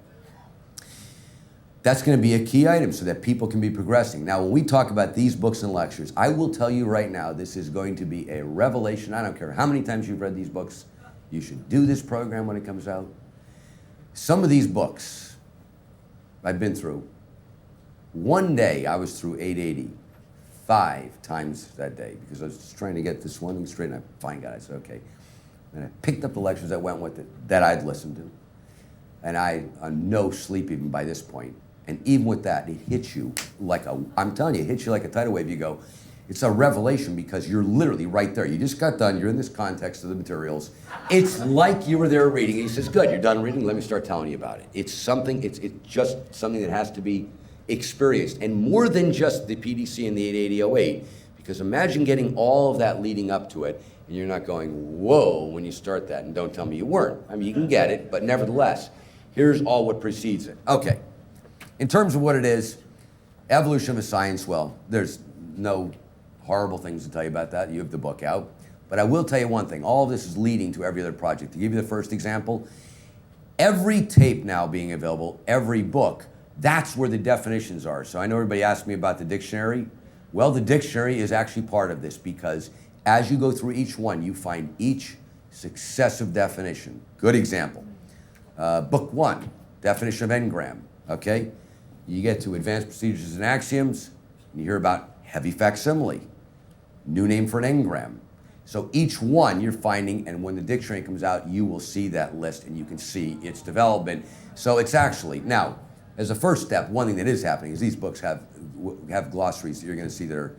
That's going to be a key item so that people can be progressing. Now, when we talk about these books and lectures, I will tell you right now, this is going to be a revelation. I don't care how many times you've read these books. You should do this program when it comes out. Some of these books I've been through. One day I was through 880 5 times that day because I was just trying to get this one thing straight, and I finally got it. I said, okay. And I picked up the lectures that went with it that I'd listened to. And I'm no sleep even by this point. And even with that, it hits you like I'm telling you, it hits you like a tidal wave. You go, it's a revelation because you're literally right there. You just got done, you're in this context of the materials. It's like you were there reading, and he says, good, you're done reading, let me start telling you about it. It's something, it's just something that has to be experienced. And more than just the PDC and the 88008, because imagine getting all of that leading up to it, and you're not going, whoa, when you start that, and don't tell me you weren't. I mean, you can get it, but nevertheless, here's all what precedes it. Okay, in terms of what it is, evolution of a science, well, there's no horrible things to tell you about that. You have the book out. But I will tell you one thing. All of this is leading to every other project. To give you the first example, every tape now being available, every book, that's where the definitions are. So I know everybody asked me about the dictionary. Well, the dictionary is actually part of this because as you go through each one, you find each successive definition. Good example. Book 1, definition of engram, okay? You get to advanced procedures and axioms, and you hear about heavy facsimile, new name for an engram. So each one you're finding, and when the dictionary comes out, you will see that list and you can see its development. So it's actually, now, as a first step, one thing that is happening is these books have glossaries that you're gonna see that are,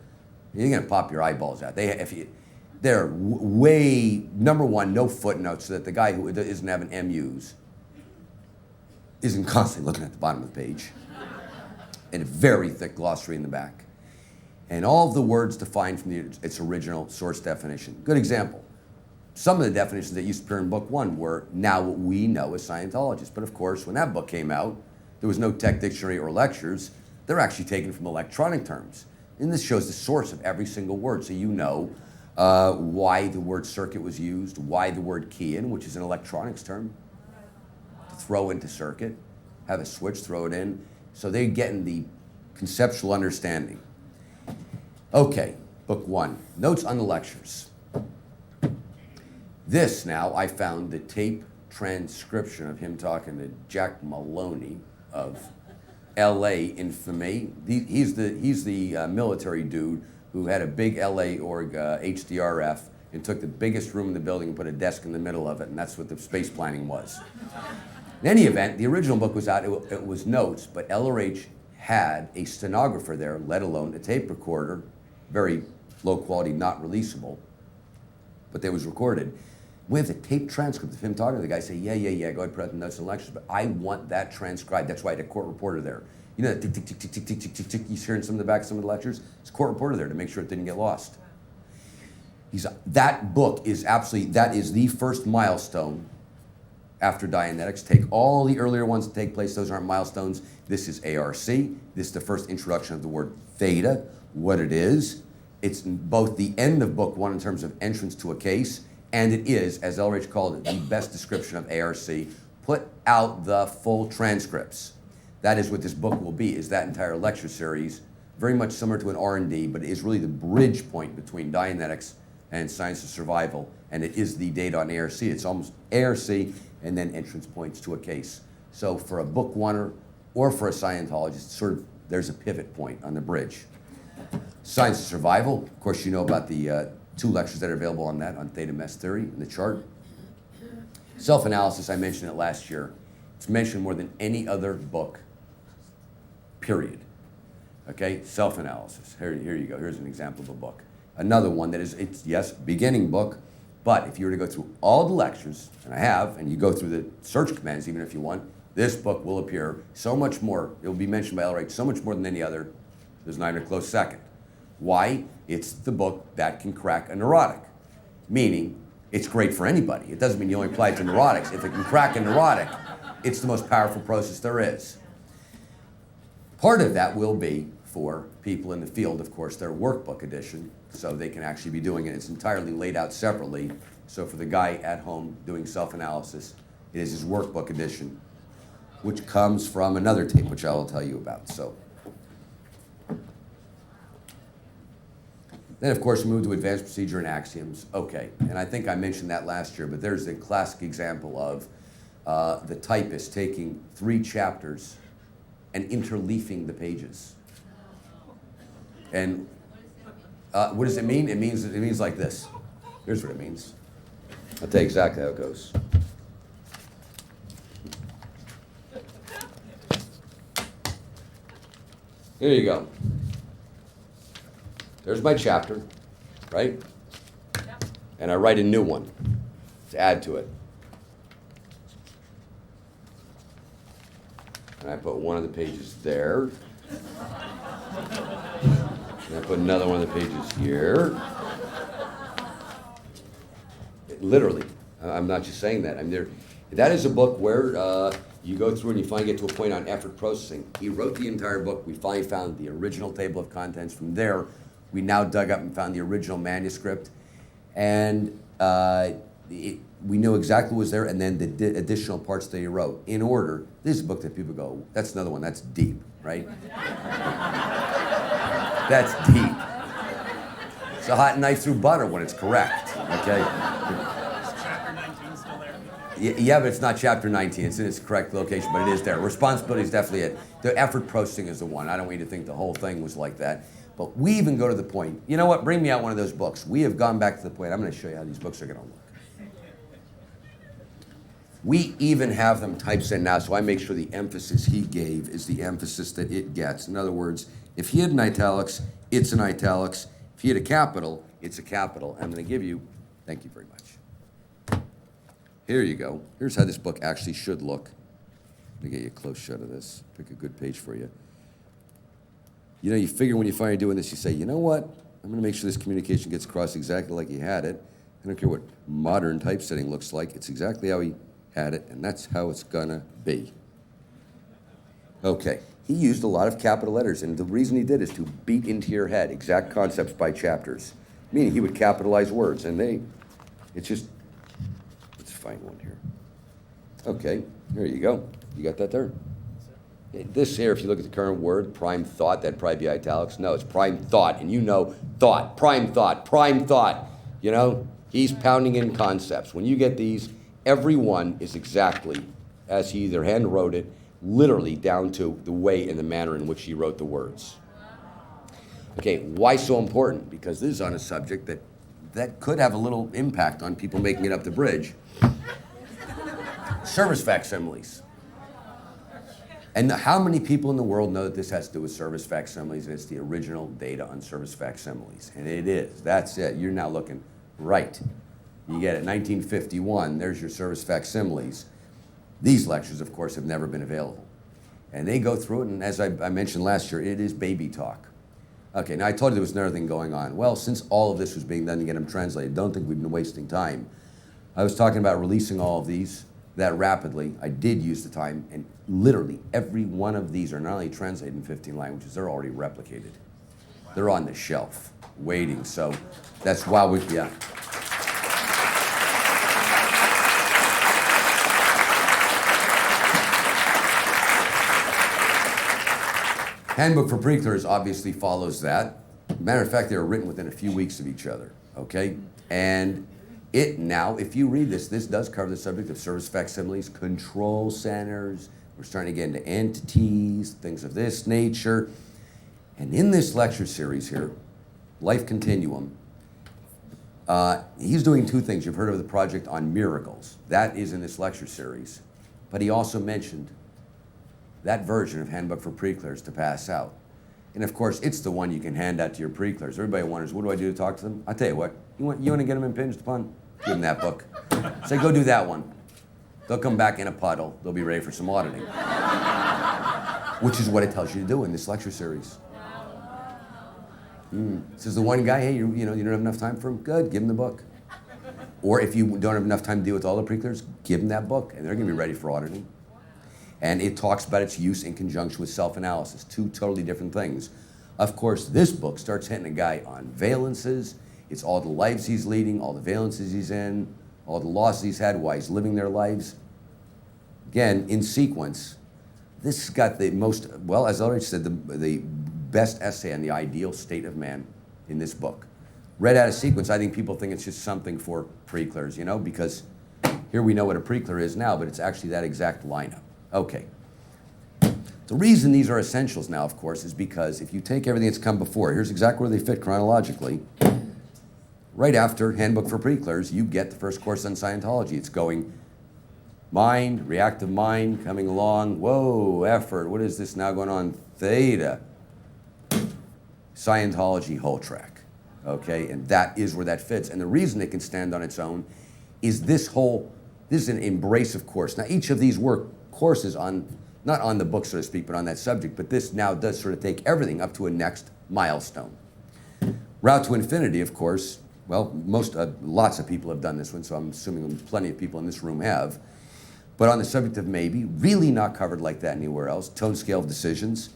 you're gonna pop your eyeballs out. They're way, number one, no footnotes so that the guy who isn't having MUs isn't constantly looking at the bottom of the page. And a very thick glossary in the back. And all of the words defined from its original source definition. Good example, some of the definitions that used to appear in book 1 were now what we know as Scientologists. But of course, when that book came out, there was no tech dictionary or lectures. They're actually taken from electronic terms. And this shows the source of every single word, so you know why the word circuit was used, why the word key in, which is an electronics term, to throw into circuit, have a switch, throw it in. So they're getting the conceptual understanding. Okay, book 1, notes on the lectures. This now, I found the tape transcription of him talking to Jack Maloney of LA infamy. He's the military dude who had a big LA org, HDRF, and took the biggest room in the building and put a desk in the middle of it, and that's what the space planning was. In any event, the original book was out, it was notes, but LRH had a stenographer there, let alone a tape recorder, very low quality, not releasable, but they was recorded. With a tape transcript of him talking to the guy, say, yeah, go ahead, put out the notes and lectures, but I want that transcribed. That's why I had a court reporter there. You know that tick, tick, tick, tick, tick, tick, tick, tick, tick, you hear in some of the back of some of the lectures? It's a court reporter there to make sure it didn't get lost. That book is absolutely, that is the first milestone after Dianetics. Take all the earlier ones that take place, those aren't milestones. This is ARC. This is the first introduction of the word theta, what it is. It's both the end of book 1 in terms of entrance to a case, and it is, as Elrich called it, the best description of ARC. Put out the full transcripts. That is what this book will be, is that entire lecture series, very much similar to an R&D, but it is really the bridge point between Dianetics and Science of Survival, and it is the data on ARC. It's almost ARC and then entrance points to a case. So for a book oneer or for a Scientologist, sort of there's a pivot point on the bridge. Science of Survival, of course you know about the 2 lectures that are available on that, on theta mess theory in the chart. Self-analysis, I mentioned it last year. It's mentioned more than any other book, period. Okay, self-analysis. Here you go, here's an example of a book. Another one that is, it's, yes, beginning book, but if you were to go through all the lectures, and I have, and you go through the search commands even if you want, this book will appear so much more, it will be mentioned by Elright so much more than any other, there's not even a close second. Why? It's the book that can crack a neurotic, meaning it's great for anybody. It doesn't mean you only apply it to neurotics. If it can crack a neurotic, it's the most powerful process there is. Part of that will be for people in the field, of course, their workbook edition, so they can actually be doing it. It's entirely laid out separately. So for the guy at home doing self-analysis, it is his workbook edition, which comes from another tape, which I will tell you about. So then, of course, we move to advanced procedure and axioms. Okay, and I think I mentioned that last year, but there's a classic example of the typist taking 3 chapters and interleafing the pages. And what does it mean? It means like this. Here's what it means. I'll tell you exactly how it goes. Here you go. There's my chapter, right? Yep. And I write a new one to add to it. And I put one of the pages there. And I put another one of the pages here. Literally, I'm not just saying that. I mean, that is a book where you go through and you finally get to a point on effort processing. He wrote the entire book. We finally found the original table of contents. From there, we now dug up and found the original manuscript. And we knew exactly what was there, and then the additional parts that he wrote in order. This is a book that people go, that's another one, that's deep, right? That's deep. It's a hot knife through butter when it's correct, okay? Is chapter 19 still there? Yeah, but it's not chapter 19. It's in its correct location, but it is there. Responsibility is definitely it. The effort processing is the one. I don't want you to think the whole thing was like that. But we even go to the point, you know what, bring me out one of those books. We have gone back to the point, I'm going to show you how these books are going to look. We even have them typed in now, so I make sure the emphasis he gave is the emphasis that it gets. In other words, if he had an italics, it's an italics. If he had a capital, it's a capital. I'm going to give you, thank you very much. Here you go. Here's how this book actually should look. Let me get you a close shot of this. Pick a good page for you. You know, you figure when you're finally doing this, you say, you know what? I'm going to make sure this communication gets across exactly like you had it. I don't care what modern typesetting looks like. It's exactly how he had it, and that's how it's gonna be. Okay, he used a lot of capital letters, and the reason he did is to beat into your head exact concepts by chapters. Meaning he would capitalize words, and let's find one here. Okay, there you go. You got that there? This here, if you look at the current word, prime thought, that'd probably be italics. No, it's prime thought, and you know thought, prime thought, prime thought. You know, he's pounding in concepts. When you get these, every one is exactly as he either hand wrote it, literally down to the way and the manner in which he wrote the words. Okay, why so important? Because this is on a subject that could have a little impact on people making it up the bridge. Service facsimiles. And how many people in the world know that this has to do with service facsimiles, and it's the original data on service facsimiles? And it is. That's it. You're now looking right. You get it, 1951, there's your service facsimiles. These lectures, of course, have never been available. And they go through it, and as I mentioned last year, it is baby talk. Okay, now I told you there was another thing going on. Well, since all of this was being done to get them translated, don't think we've been wasting time. I was talking about releasing all of these that rapidly. I did use the time, and literally every one of these are not only translated in 15 languages, they're already replicated. They're on the shelf, waiting, so that's why yeah. Handbook for Pre-Clears obviously follows that. Matter of fact, they were written within a few weeks of each other, okay? And it now, if you read this does cover the subject of service facsimiles, control centers. We're starting to get into entities, things of this nature. And in this lecture series here, Life Continuum, he's doing two things. You've heard of the project on miracles. That is in this lecture series. But he also mentioned that version of Handbook for Pre-Clears to pass out. And of course, it's the one you can hand out to your pre-clears. Everybody wonders, what do I do to talk to them? I'll tell you what, you want to get them impinged upon? Give them that book. Say, go do that one. They'll come back in a puddle. They'll be ready for some auditing. Which is what it tells you to do in this lecture series. Says the one guy, hey, you don't have enough time for him? Good, give him the book. Or if you don't have enough time to deal with all the pre-clears, give them that book, and they're going to be ready for auditing. And it talks about its use in conjunction with self-analysis, two totally different things. Of course, this book starts hitting a guy on valences. It's all the lives he's leading, all the valences he's in, all the losses he's had, why he's living their lives. Again, in sequence, this has got the most, well, as I already said, the best essay on the ideal state of man in this book. Read out of sequence, I think people think it's just something for pre-clears, because here we know what a pre-clear is now, but it's actually that exact lineup. Okay. The reason these are essentials now, of course, is because if you take everything that's come before, here's exactly where they fit chronologically. Right after Handbook for Pre-Clears, you get the first course on Scientology. It's going mind, reactive mind, coming along, whoa, effort, what is this now going on? Theta. Scientology whole track, okay? And that is where that fits. And the reason it can stand on its own is this is an embracive course. Now, each of these courses not on the book, so to speak, but on that subject, but this now does sort of take everything up to a next milestone. Route to Infinity, of course, well, lots of people have done this one, so I'm assuming plenty of people in this room have. But on the subject of maybe, really not covered like that anywhere else, Tone Scale of Decisions.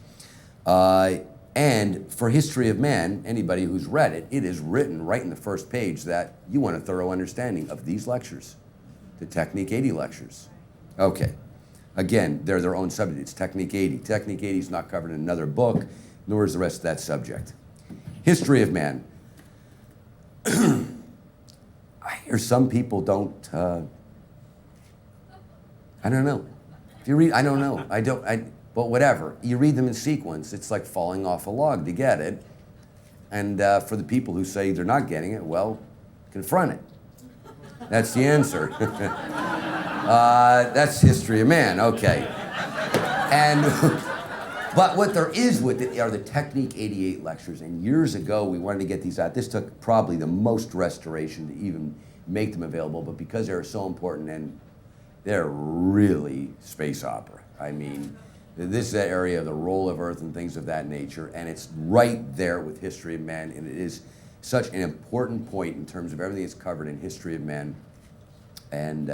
And for History of Man, anybody who's read it, it is written right in the first page that you want a thorough understanding of these lectures, the Technique 80 lectures. Okay. Again, they're their own subject. It's Technique 80. Technique 80 is not covered in another book, nor is the rest of that subject. History of Man. I hear some people don't, I don't know. If you read, I don't know. But whatever. You read them in sequence. It's like falling off a log to get it. And for the people who say they're not getting it, well, confront it. That's the answer. That's History of Man, okay. But what there is with it are the Technique 88 lectures, and years ago we wanted to get these out. This took probably the most restoration to even make them available, but because they're so important and they're really space opera. I mean, this is that area of the roll of Earth and things of that nature, and it's right there with History of Man, and it is such an important point in terms of everything that's covered in history of man. And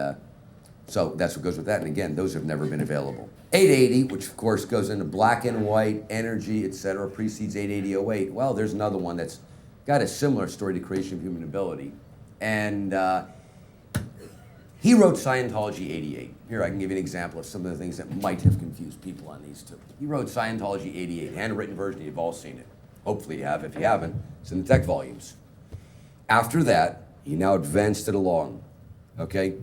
so that's what goes with that. And again, those have never been available. 880, which of course goes into black and white, energy, etc., precedes 88008. Well, there's another one that's got a similar story to Creation of Human Ability. And he wrote Scientology 88. Here, I can give you an example of some of the things that might have confused people on these two. He wrote Scientology 88, handwritten version. You've all seen it. Hopefully you have. If you haven't, it's in the tech volumes. After that, he now advanced it along, okay?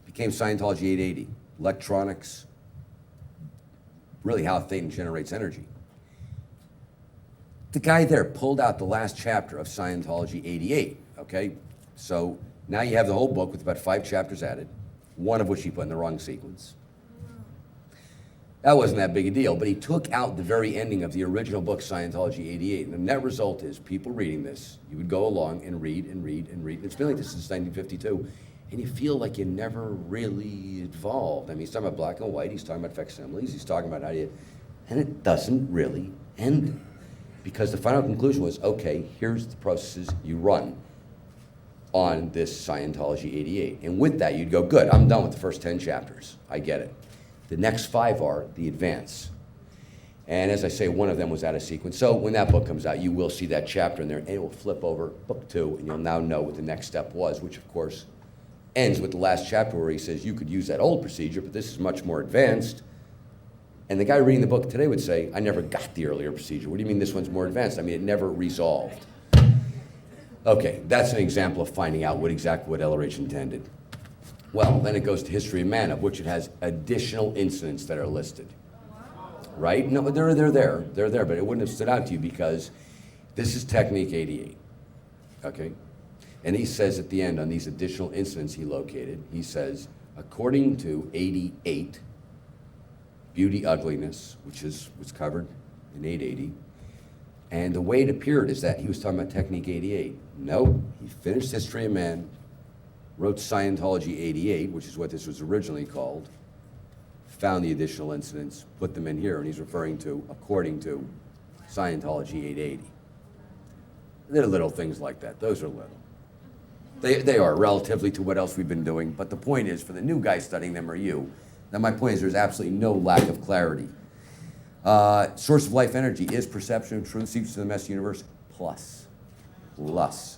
Became Scientology 880. Electronics, really how Thetan generates energy. The guy there pulled out the last chapter of Scientology 88, okay? So now you have the whole book with about 5 chapters added, one of which he put in the wrong sequence. That wasn't that big a deal, but he took out the very ending of the original book, Scientology 88, and the net result is people reading this, you would go along and read and read and read. It's been like this since 1952, and you feel like you never really evolved. I mean, he's talking about black and white, he's talking about facsimiles, he's talking about how you, and it doesn't really end. Because the final conclusion was, okay, here's the processes you run on this Scientology 88. And with that, you'd go, good, I'm done with the first 10 chapters. I get it. The next 5 are the advance. And as I say, one of them was out of sequence. So when that book comes out, you will see that chapter in there, and it will flip over book 2, and you'll now know what the next step was, which of course ends with the last chapter where he says you could use that old procedure, but this is much more advanced. And the guy reading the book today would say, I never got the earlier procedure. What do you mean this one's more advanced? I mean, it never resolved. Okay, that's an example of finding out what exactly what LRH intended. Well, then it goes to History of Man, of which it has additional incidents that are listed. Right? No, they're there, but it wouldn't have stood out to you because this is Technique 88, okay? And he says at the end on these additional incidents he located, he says, according to 88, beauty, ugliness, which is what's covered in 880, and the way it appeared is that he was talking about Technique 88. No, he finished History of Man, wrote Scientology 88, which is what this was originally called, found the additional incidents, put them in here, and he's referring to, according to Scientology 880. There are little things like that. Those are little. They are relatively to what else we've been doing, but the point is, for the new guy studying them or you, now my point is there's absolutely no lack of clarity. Source of life energy is perception of truth, secrets of the master universe, plus,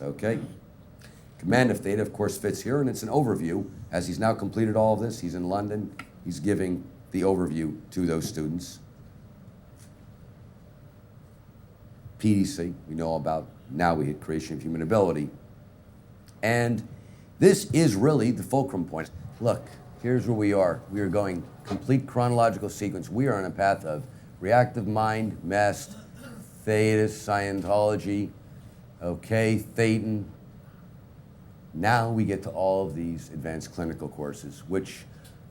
okay? Command of Theta, of course, fits here, and it's an overview. As he's now completed all of this, he's in London, he's giving the overview to those students. PDC, we know all about, now we hit Creation of Human Ability. And this is really the fulcrum point. Look, here's where we are. We are going complete chronological sequence. We are on a path of reactive mind, MEST, Theta, Scientology, okay, Thetan. Now we get to all of these advanced clinical courses, which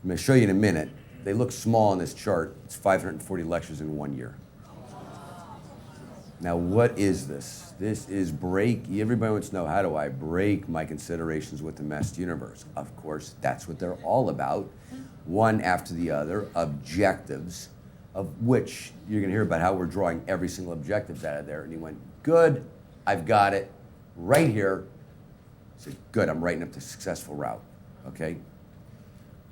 I'm going to show you in a minute. They look small on this chart. It's 540 lectures in 1 year. Now, what is this? This is everybody wants to know, how do I break my considerations with the MEST universe? Of course, that's what they're all about. One after the other, objectives, of which you're gonna hear about how we're drawing every single objectives out of there. And he went, good, I've got it, right here. I said, good, I'm writing up the successful route, okay?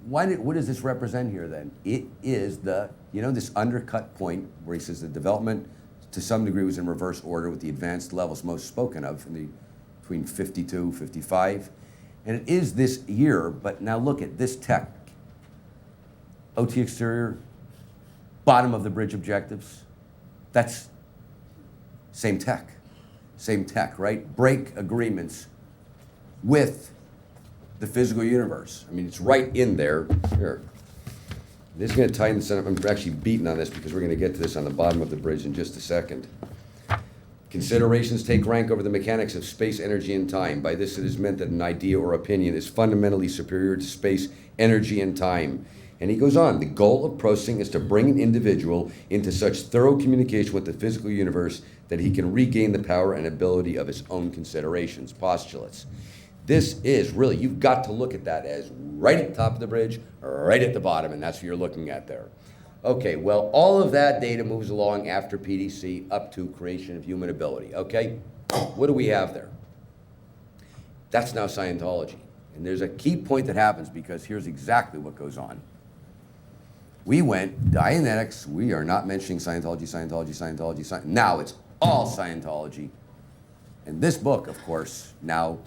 What does this represent here then? It is this undercut point where he says the development to some degree was in reverse order with the advanced levels most spoken of between 52, 55. And it is this year, but now look at this tech. OT exterior, bottom of the bridge objectives. That's same tech, right? Break agreements with the physical universe. I mean, it's right in there. Here. This is going to tighten this up. I'm actually beating on this because we're going to get to this on the bottom of the bridge in just a second. Considerations take rank over the mechanics of space, energy, and time. By this it is meant that an idea or opinion is fundamentally superior to space, energy, and time. And he goes on, the goal of processing is to bring an individual into such thorough communication with the physical universe that he can regain the power and ability of his own considerations, postulates. This is really, you've got to look at that as right at the top of the bridge, right at the bottom, and that's what you're looking at there. Okay, well, all of that data moves along after PDC up to Creation of Human Ability, okay? What do we have there? That's now Scientology. And there's a key point that happens because here's exactly what goes on. We went, Dianetics, we are not mentioning Scientology. Now it's all Scientology. And this book, of course, now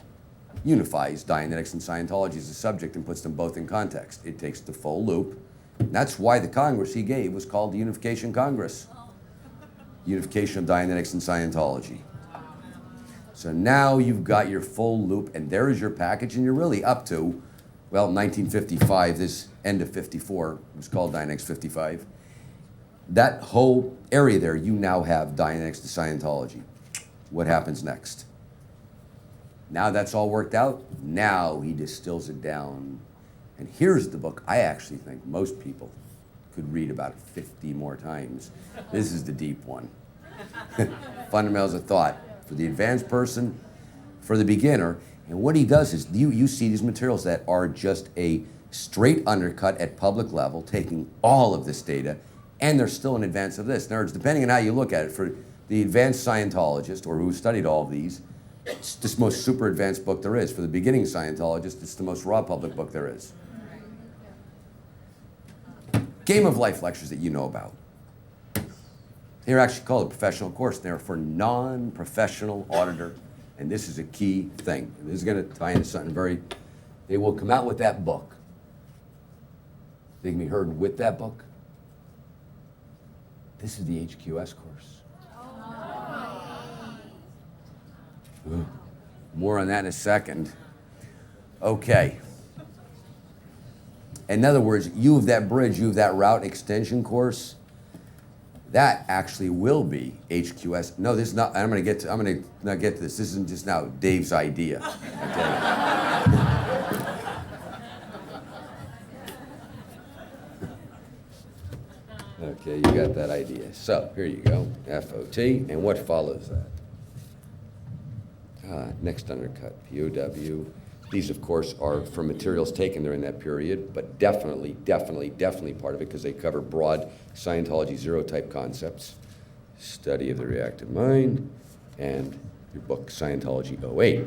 unifies Dianetics and Scientology as a subject and puts them both in context. It takes the full loop. And that's why the Congress he gave was called the Unification Congress. Unification of Dianetics and Scientology. So now you've got your full loop, and there is your package, and you're really up to, well, 1955, this end of 54, it was called Dianetics 55. That whole area there, you now have Dianetics to Scientology. What happens next? Now that's all worked out, now he distills it down. And here's the book I actually think most people could read about 50 more times. This is the deep one. Fundamentals of Thought. For the advanced person, for the beginner. And what he does is, you see these materials that are just a straight undercut at public level, taking all of this data, and they're still in advance of this. In other words, depending on how you look at it, for the advanced Scientologist, or who studied all of these, it's the most super advanced book there is. For the beginning Scientologist, it's the most raw public book there is. Game of Life lectures that you know about. They're actually called a professional course. They're for non-professional auditor, and this is a key thing. And this is going to tie into something they will come out with that book. They can be heard with that book. This is the HQS course. Ooh, more on that in a second. Okay. In other words, you have that bridge, you have that route extension course. That actually will be HQS. No, this is not. I'm going to not get to this. This isn't just now Dave's idea. Okay, you got that idea. So here you go, FOT, and what follows that? Next undercut, POW. These, of course, are from materials taken during that period, but definitely part of it because they cover broad Scientology zero-type concepts, study of the reactive mind, and your book, Scientology 08.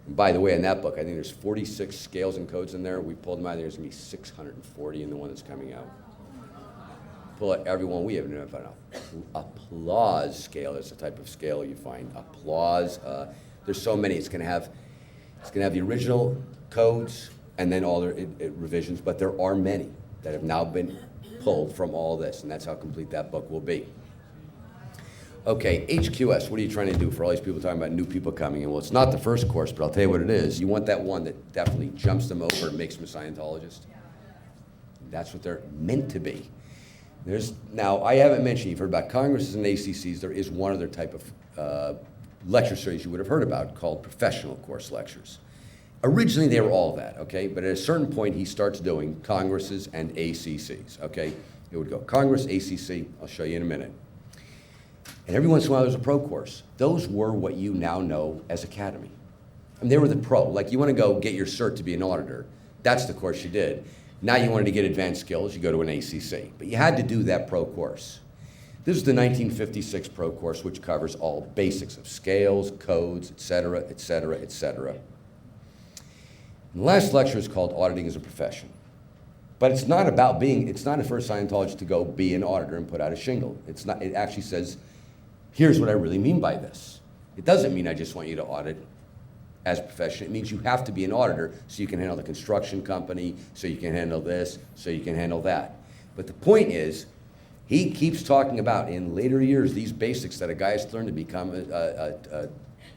And by the way, in that book, I think there's 46 scales and codes in there. We pulled them out. There's going to be 640 in the one that's coming out. Pull out every one we have. Applause scale is the type of scale you find. Applause. There's so many. It's going to have the original codes and then all their revisions, but there are many that have now been pulled from all this, and that's how complete that book will be. Okay, HQS, what are you trying to do for all these people talking about new people coming in? Well, it's not the first course, but I'll tell you what it is. You want that one that definitely jumps them over and makes them a Scientologist. That's what they're meant to be. Now, I haven't mentioned, you've heard about Congresses and ACCs. There is one other type of lecture series you would have heard about called professional course lectures. Originally, they were all that, okay? But at a certain point, he starts doing Congresses and ACCs, okay? It would go Congress, ACC, I'll show you in a minute. And every once in a while, there's a pro course. Those were what you now know as Academy. I mean, they were the pro. Like, you want to go get your cert to be an auditor. That's the course you did. Now you wanted to get advanced skills, you go to an ACC. But you had to do that pro course. This is the 1956 pro course, which covers all basics of scales, codes, et cetera, et cetera, et cetera. And the last lecture is called Auditing as a Profession. But it's not about it's not for a Scientologist to go be an auditor and put out a shingle. It actually says, here's what I really mean by this. It doesn't mean I just want you to audit as a profession. It means you have to be an auditor so you can handle the construction company, so you can handle this, so you can handle that. But the point is, he keeps talking about, in later years, these basics that a guy has learned to become a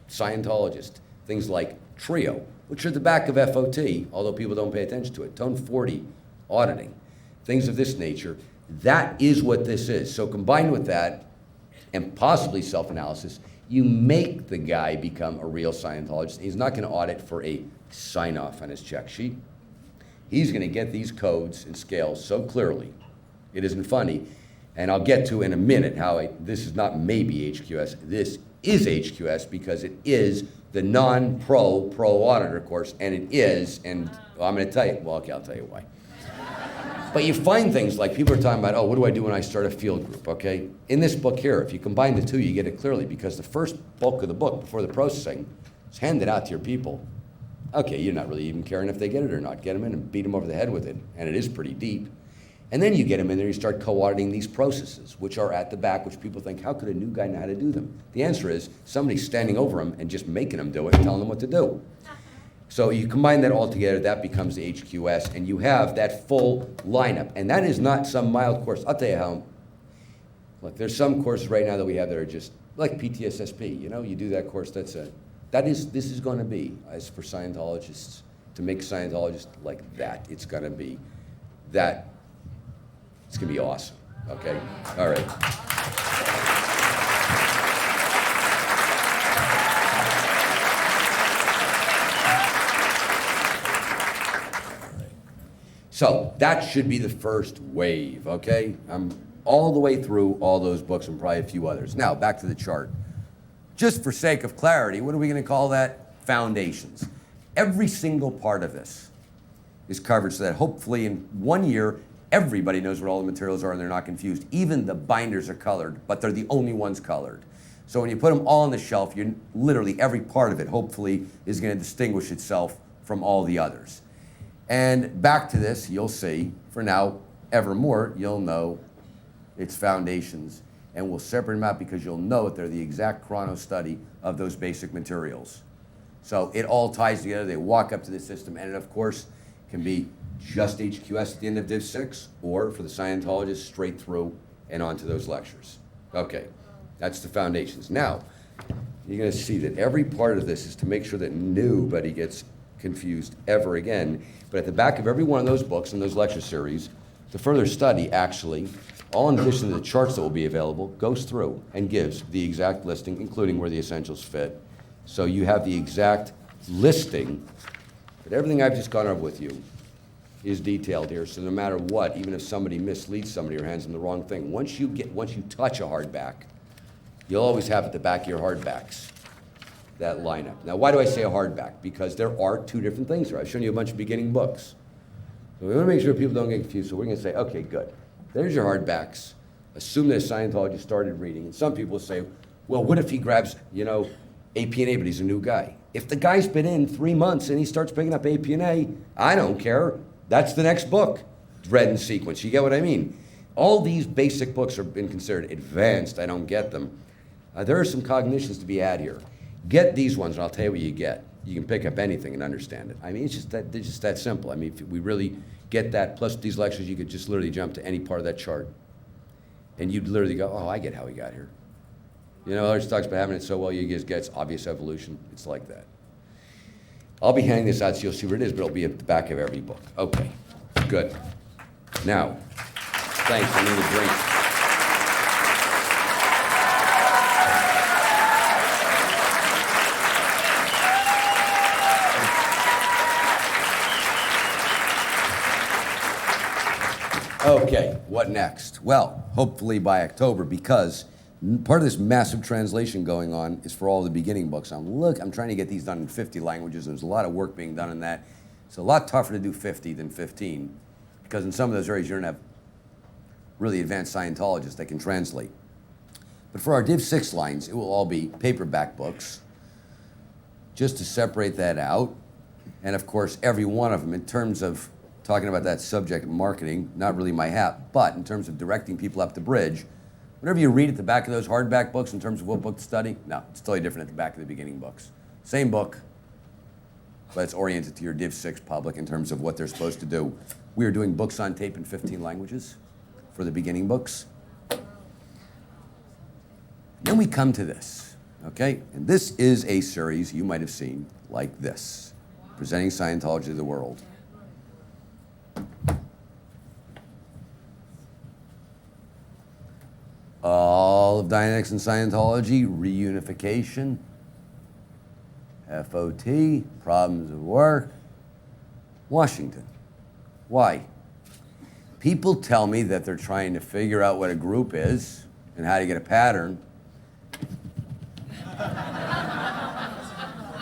Scientologist. Things like TRIO, which are the back of FOT, although people don't pay attention to it. Tone 40, auditing, things of this nature. That is what this is. So combined with that, and possibly self-analysis, you make the guy become a real Scientologist. He's not going to audit for a sign-off on his check sheet. He's going to get these codes and scales so clearly, it isn't funny. And I'll get to in a minute how this is not maybe HQS. This is HQS because it is the non-pro auditor course, and it is, and I'm going to tell you, well, okay, I'll tell you why. But you find things like people are talking about, oh, what do I do when I start a field group, okay? In this book here, if you combine the two, you get it clearly because the first bulk of the book before the processing Just hand it out to your people. Okay, you're not really even caring if they get it or not. Get them in and beat them over the head with it. And it is pretty deep. And then you get them in there and you start co-auditing these processes, which are at the back, which people think, how could a new guy know how to do them? The answer is somebody's standing over them and just making them do it and telling them what to do. So you combine that all together, that becomes the HQS, and you have that full lineup. And that is not some mild course. I'll tell you how. Look, there's some courses right now that we have that are just like PTSSP. You know, you do that course, that's it. This is going to be, as for Scientologists, to make Scientologists like that, it's going to be that. It's going to be awesome. Okay? All right. So that should be the first wave, okay? I'm all the way through all those books and probably a few others. Now, back to the chart. Just for sake of clarity, what are we going to call that? Foundations. Every single part of this is covered so that hopefully in 1 year, everybody knows what all the materials are and they're not confused. Even the binders are colored, but they're the only ones colored. So when you put them all on the shelf, you're literally every part of it hopefully is going to distinguish itself from all the others. And back to this, you'll see, for now, evermore, you'll know its foundations. And we'll separate them out because you'll know that they're the exact chrono study of those basic materials. So it all ties together. They walk up to the system, and it, of course, can be just HQS at the end of Div 6, or for the Scientologists, straight through and onto those lectures. Okay, that's the foundations. Now, you're going to see that every part of this is to make sure that nobody gets confused ever again. But at the back of every one of those books and those lecture series, the further study actually, all in addition to the charts that will be available, goes through and gives the exact listing, including where the essentials fit. So you have the exact listing, but everything I've just gone over with you is detailed here. So no matter what, even if somebody misleads somebody or hands them the wrong thing, once you touch a hardback, you'll always have at the back of your hardbacks that lineup. Now, why do I say a hardback? Because there are two different things here. I've shown you a bunch of beginning books. So we want to make sure people don't get confused. So we're going to say, okay, good. There's your hardbacks. Assume that a Scientologist started reading. And some people say, well, what if he grabs, AP&A, but he's a new guy? If the guy's been in 3 months and he starts picking up AP&A, I don't care. That's the next book, read in sequence. You get what I mean? All these basic books are been considered advanced. I don't get them. There are some cognitions to be had here. Get these ones, and I'll tell you what you get. You can pick up anything and understand it. I mean, it's just that simple. I mean, if we really get that, plus these lectures, you could just literally jump to any part of that chart. And you'd literally go, oh, I get how we got here. Others talks about having it so well, you just get obvious evolution. It's like that. I'll be handing this out so you'll see where it is, but it'll be at the back of every book. Okay, good. Now, thanks, I need a drink. Okay, what next? Well, hopefully by October, because part of this massive translation going on is for all the beginning books. I'm trying to get these done in 50 languages. There's a lot of work being done in that. It's a lot tougher to do 50 than 15, because in some of those areas you're going to have really advanced Scientologists that can translate. But for our Div 6 lines, it will all be paperback books, just to separate that out. And of course, every one of them, in terms of talking about that subject marketing, not really my hat, but in terms of directing people up the bridge, whatever you read at the back of those hardback books in terms of what book to study, no, it's totally different at the back of the beginning books. Same book, but it's oriented to your Div 6 public in terms of what they're supposed to do. We are doing books on tape in 15 languages for the beginning books. Then we come to this, okay? And this is a series you might have seen like this, presenting Scientology to the world. All of Dianetics and Scientology, reunification, FOT, problems of work, Washington. Why? People tell me that they're trying to figure out what a group is and how to get a pattern.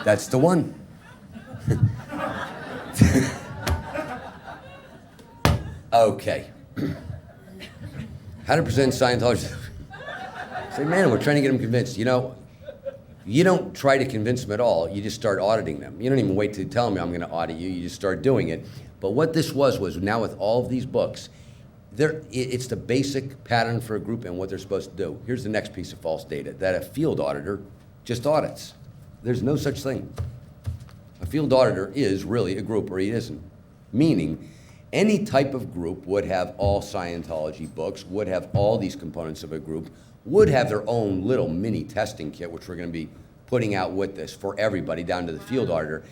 That's the one. Okay. How to present Scientology. Say, man, we're trying to get them convinced. You don't try to convince them at all. You just start auditing them. You don't even wait to tell me I'm going to audit you. You just start doing it. But what this was now with all of these books, it's the basic pattern for a group and what they're supposed to do. Here's the next piece of false data, that a field auditor just audits. There's no such thing. A field auditor is really a group, or he isn't. Meaning, any type of group would have all Scientology books, would have all these components of a group, would have their own little mini testing kit, which we're going to be putting out with this for everybody, down to the field auditor.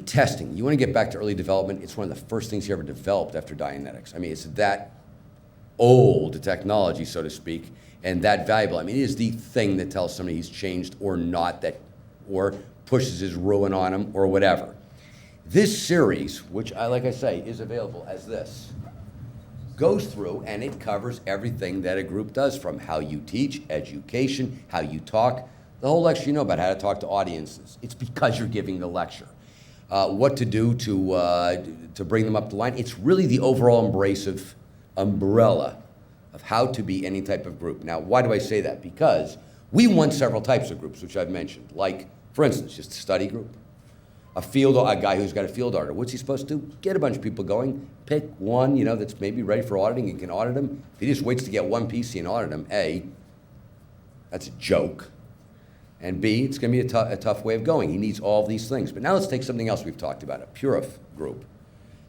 Testing, you want to get back to early development, it's one of the first things he ever developed after Dianetics. I mean, it's that old technology, so to speak, and that valuable. I mean, it is the thing that tells somebody he's changed or not, or pushes his ruin on him, or whatever. This series, which like I say, is available as this, goes through and it covers everything that a group does, from how you teach, education, how you talk. The whole lecture, you know about how to talk to audiences. It's because you're giving the lecture. What to do to bring them up the line. It's really the overall embracive umbrella of how to be any type of group. Now, why do I say that? Because we want several types of groups, which I've mentioned. Like, for instance, just a study group. A guy who's got a field auditor. What's he supposed to do? Get a bunch of people going, pick one, that's maybe ready for auditing and can audit them. If he just waits to get one PC and audit them, A, that's a joke. And B, it's going to be a tough way of going. He needs all of these things. But now let's take something else we've talked about, a Purif group.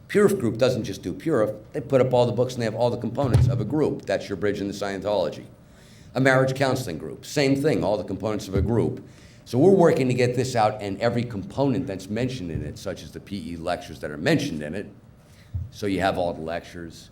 Purif group doesn't just do Purif. They put up all the books and they have all the components of a group. That's your bridge into Scientology. A marriage counseling group, same thing, all the components of a group. So we're working to get this out, and every component that's mentioned in it, such as the PE lectures that are mentioned in it. So you have all the lectures.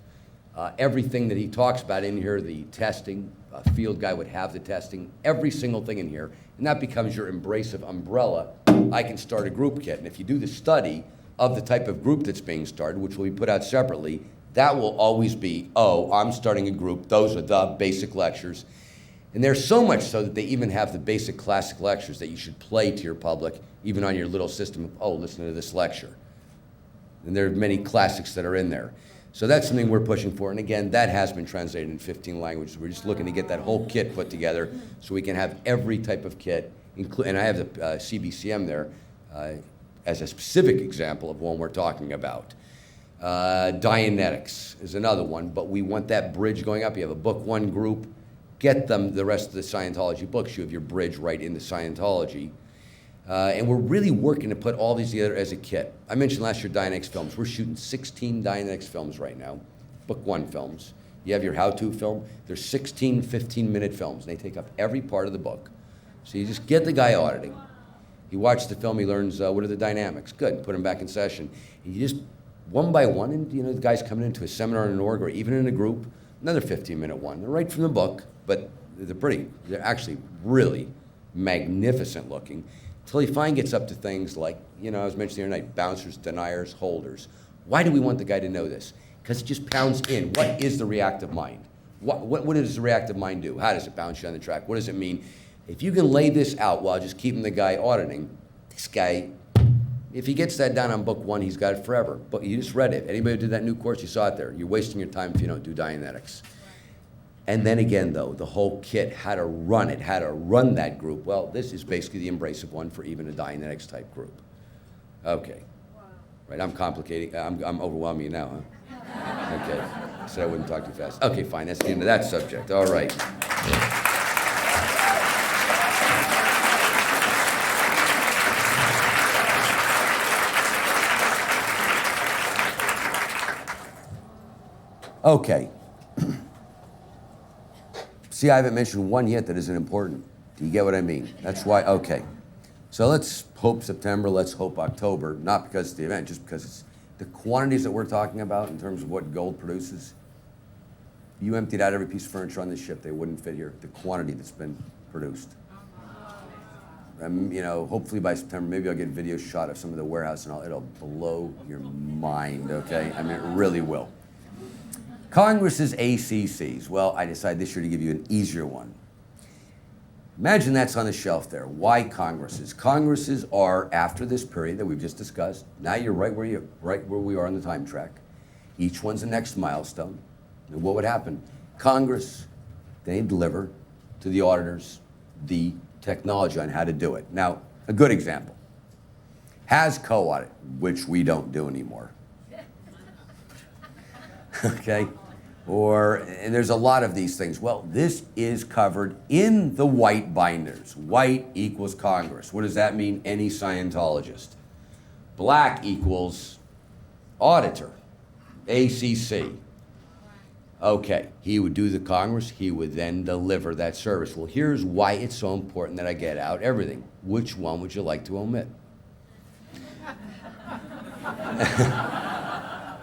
Everything that he talks about in here, the testing, a field guy would have the testing, every single thing in here, and that becomes your embracive umbrella. I can start a group kit, and if you do the study of the type of group that's being started, which will be put out separately, that will always be, I'm starting a group, those are the basic lectures. And there's so much so that they even have the basic classic lectures that you should play to your public, even on your little system of, listen to this lecture. And there are many classics that are in there. So that's something we're pushing for. And again, that has been translated in 15 languages. We're just looking to get that whole kit put together so we can have every type of kit, and I have the CBCM there as a specific example of one we're talking about. Dianetics is another one, but we want that bridge going up. You have a book one group, get them the rest of the Scientology books. You have your bridge right into Scientology. And we're really working to put all these together as a kit. I mentioned last year Dianetics films. We're shooting 16 Dianetics films right now, book one films. You have your how-to film. There's 16 15-minute films, and they take up every part of the book. So you just get the guy auditing. He watches the film, he learns what are the dynamics. Good, put him back in session. And you just, one by one, and the guy's coming into a seminar in an org or even in a group, another 15-minute one. They're right from the book, but they're actually really magnificent looking. Till he finally gets up to things like, I was mentioning the other night, bouncers, deniers, holders. Why do we want the guy to know this? Because it just pounds in. What is the reactive mind? What does the reactive mind do? How does it bounce you on the track? What does it mean? If you can lay this out while just keeping the guy auditing, this guy, if he gets that down on book one, he's got it forever. But you just read it. Anybody who did that new course, you saw it there. You're wasting your time if you don't do Dianetics. And then again, though, the whole kit, how to run it, how to run that group. Well, this is basically the embracive one for even a Dianetics type group. Okay. Wow. Right, I'm complicating, I'm overwhelming you now, huh? Okay. I said I wouldn't talk too fast. Okay, fine, that's the end of that subject. All right. Okay. See, I haven't mentioned one yet that isn't important. Do you get what I mean? That's why, okay. So let's hope September, let's hope October, not because it's the event, just because it's the quantities that we're talking about in terms of what gold produces. You emptied out every piece of furniture on this ship, they wouldn't fit here. The quantity that's been produced. Hopefully by September, maybe I'll get a video shot of some of the warehouse and it'll blow your mind, okay? I mean, it really will. Congress's ACCs. Well, I decided this year to give you an easier one. Imagine that's on the shelf there. Why Congresses? Congresses are, after this period that we've just discussed, now you're right where we are on the time track. Each one's the next milestone. And what would happen? Congress, they deliver to the auditors the technology on how to do it. Now, a good example. Has co-audit, which we don't do anymore. Okay? And there's a lot of these things. Well, this is covered in the white binders. White equals Congress. What does that mean? Any Scientologist. Black equals auditor, ACC. Okay, he would do the Congress, he would then deliver that service. Well, here's why it's so important that I get out everything. Which one would you like to omit?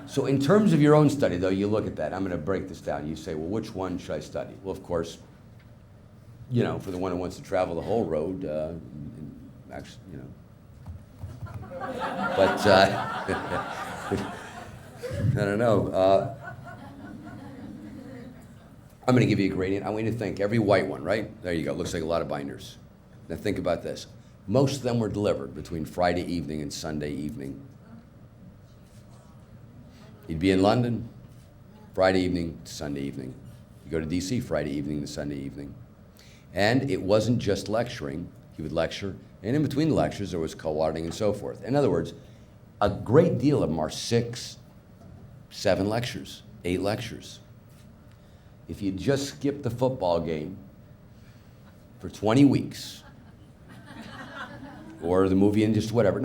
So in terms of your own study, though, you look at that. I'm going to break this down. You say, well, which one should I study? Well, of course, you know, for the one who wants to travel the whole road, actually, you know. But, I don't know. I'm going to give you a gradient. I want you to think every white one, right? There you go. Looks like a lot of binders. Now think about this. Most of them were delivered between Friday evening and Sunday evening. You'd be in London, Friday evening to Sunday evening. You go to DC, Friday evening to Sunday evening. And it wasn't just lecturing. He would lecture, and in between the lectures, there was co-auditing and so forth. In other words, a great deal of them are 6, 7 lectures, 8 lectures. If you just skip the football game for 20 weeks, or the movie and just whatever,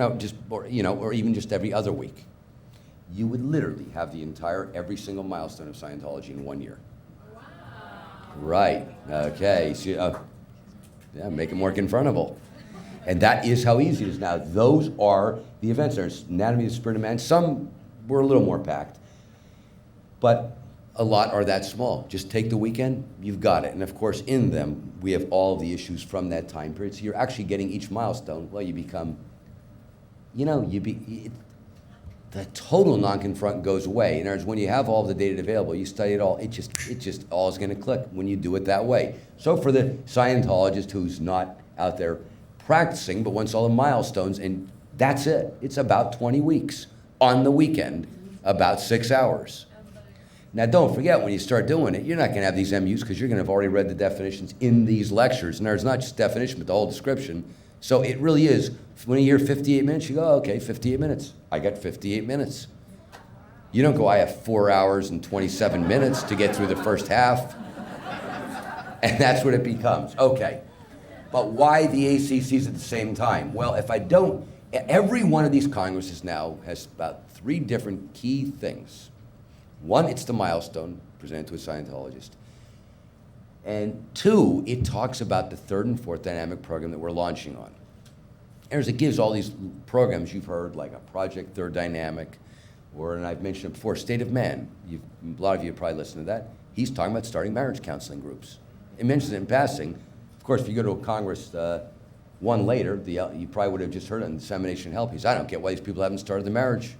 or even just every other week, you would literally have the entire, every single milestone of Scientology in 1 year. Wow. Right, okay, so, make them more confrontable. And that is how easy it is now. Those are the events. There's Anatomy of the Spirit of Man. Some were a little more packed, but a lot are that small. Just take the weekend, you've got it. And of course, in them, we have all the issues from that time period. So you're actually getting each milestone. Well, you become, the total non-confront goes away. In other words, when you have all the data available, you study it all, it just all is gonna click when you do it that way. So for the Scientologist who's not out there practicing, but wants all the milestones, and that's it. It's about 20 weeks. On the weekend, about 6 hours. Now don't forget, when you start doing it, you're not gonna have these MUs because you're gonna have already read the definitions in these lectures. And there's not just definition, but the whole description. So it really is, when you hear 58 minutes, you go, oh, okay, 58 minutes. I got 58 minutes. You don't go, I have 4 hours and 27 minutes to get through the first half. And that's what it becomes. Okay, but why the ACCs at the same time? Well, if I don't, every one of these congresses now has about 3 different key things. One, it's the milestone presented to a Scientologist. And 2, it talks about the 3rd and 4th dynamic program that we're launching on. It gives all these programs you've heard, like a Project 3rd Dynamic, and I've mentioned it before, State of Man. A lot of you have probably listened to that. He's talking about starting marriage counseling groups. It mentions it in passing. Of course, if you go to a Congress one later, you probably would have just heard it on Dissemination Help. He says, I don't get why these people haven't started the marriage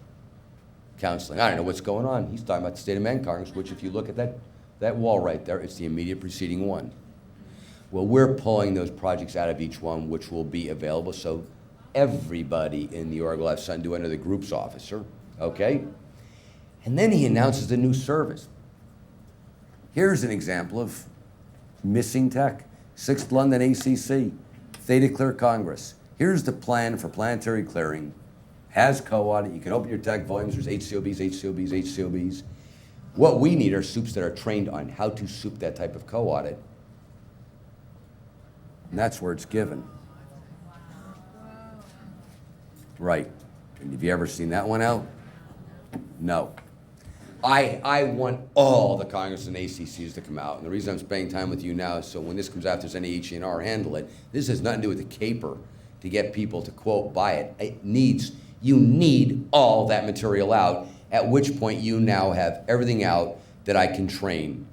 counseling. I don't know what's going on. He's talking about the State of Man Congress, which if you look at that wall right there, it's the immediate preceding one. Well, we're pulling those projects out of each one, which will be available, so everybody in New York will have something to do under the group's officer, okay? And then he announces a new service. Here's an example of missing tech. 6th London ACC, Theta Clear Congress. Here's the plan for planetary clearing. Has co-audit. You can open your tech volumes. There's HCOBs. What we need are soups that are trained on how to soup that type of co-audit. And that's where it's given. Right. And have you ever seen that one out? No. I want all the Congress and ACCs to come out. And the reason I'm spending time with you now is so when this comes out, if there's any H&R, handle it. This has nothing to do with the caper to get people to, quote, buy it. You need all that material out, at which point you now have everything out that I can train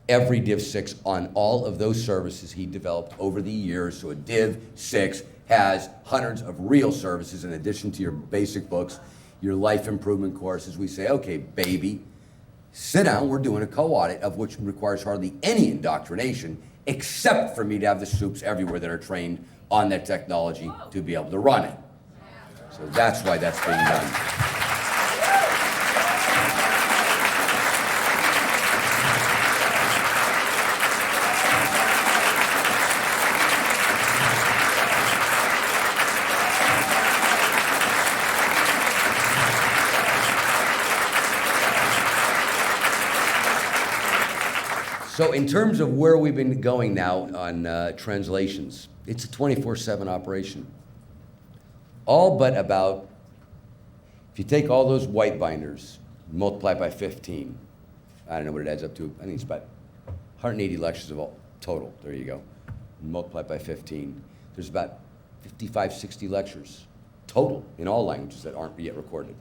every Div 6 on all of those services he developed over the years. So a Div 6 has hundreds of real services in addition to your basic books, your life improvement courses. We say, okay, baby, sit down, we're doing a co-audit of which requires hardly any indoctrination, except for me to have the soups everywhere that are trained on that technology to be able to run it. So that's why that's being done. So in terms of where we've been going now on translations, it's a 24/7 operation. All but about, if you take all those white binders, multiply it by 15, I don't know what it adds up to. I think it's about 180 lectures of all total. There you go. Multiply it by 15. There's about 55, 60 lectures total in all languages that aren't yet recorded.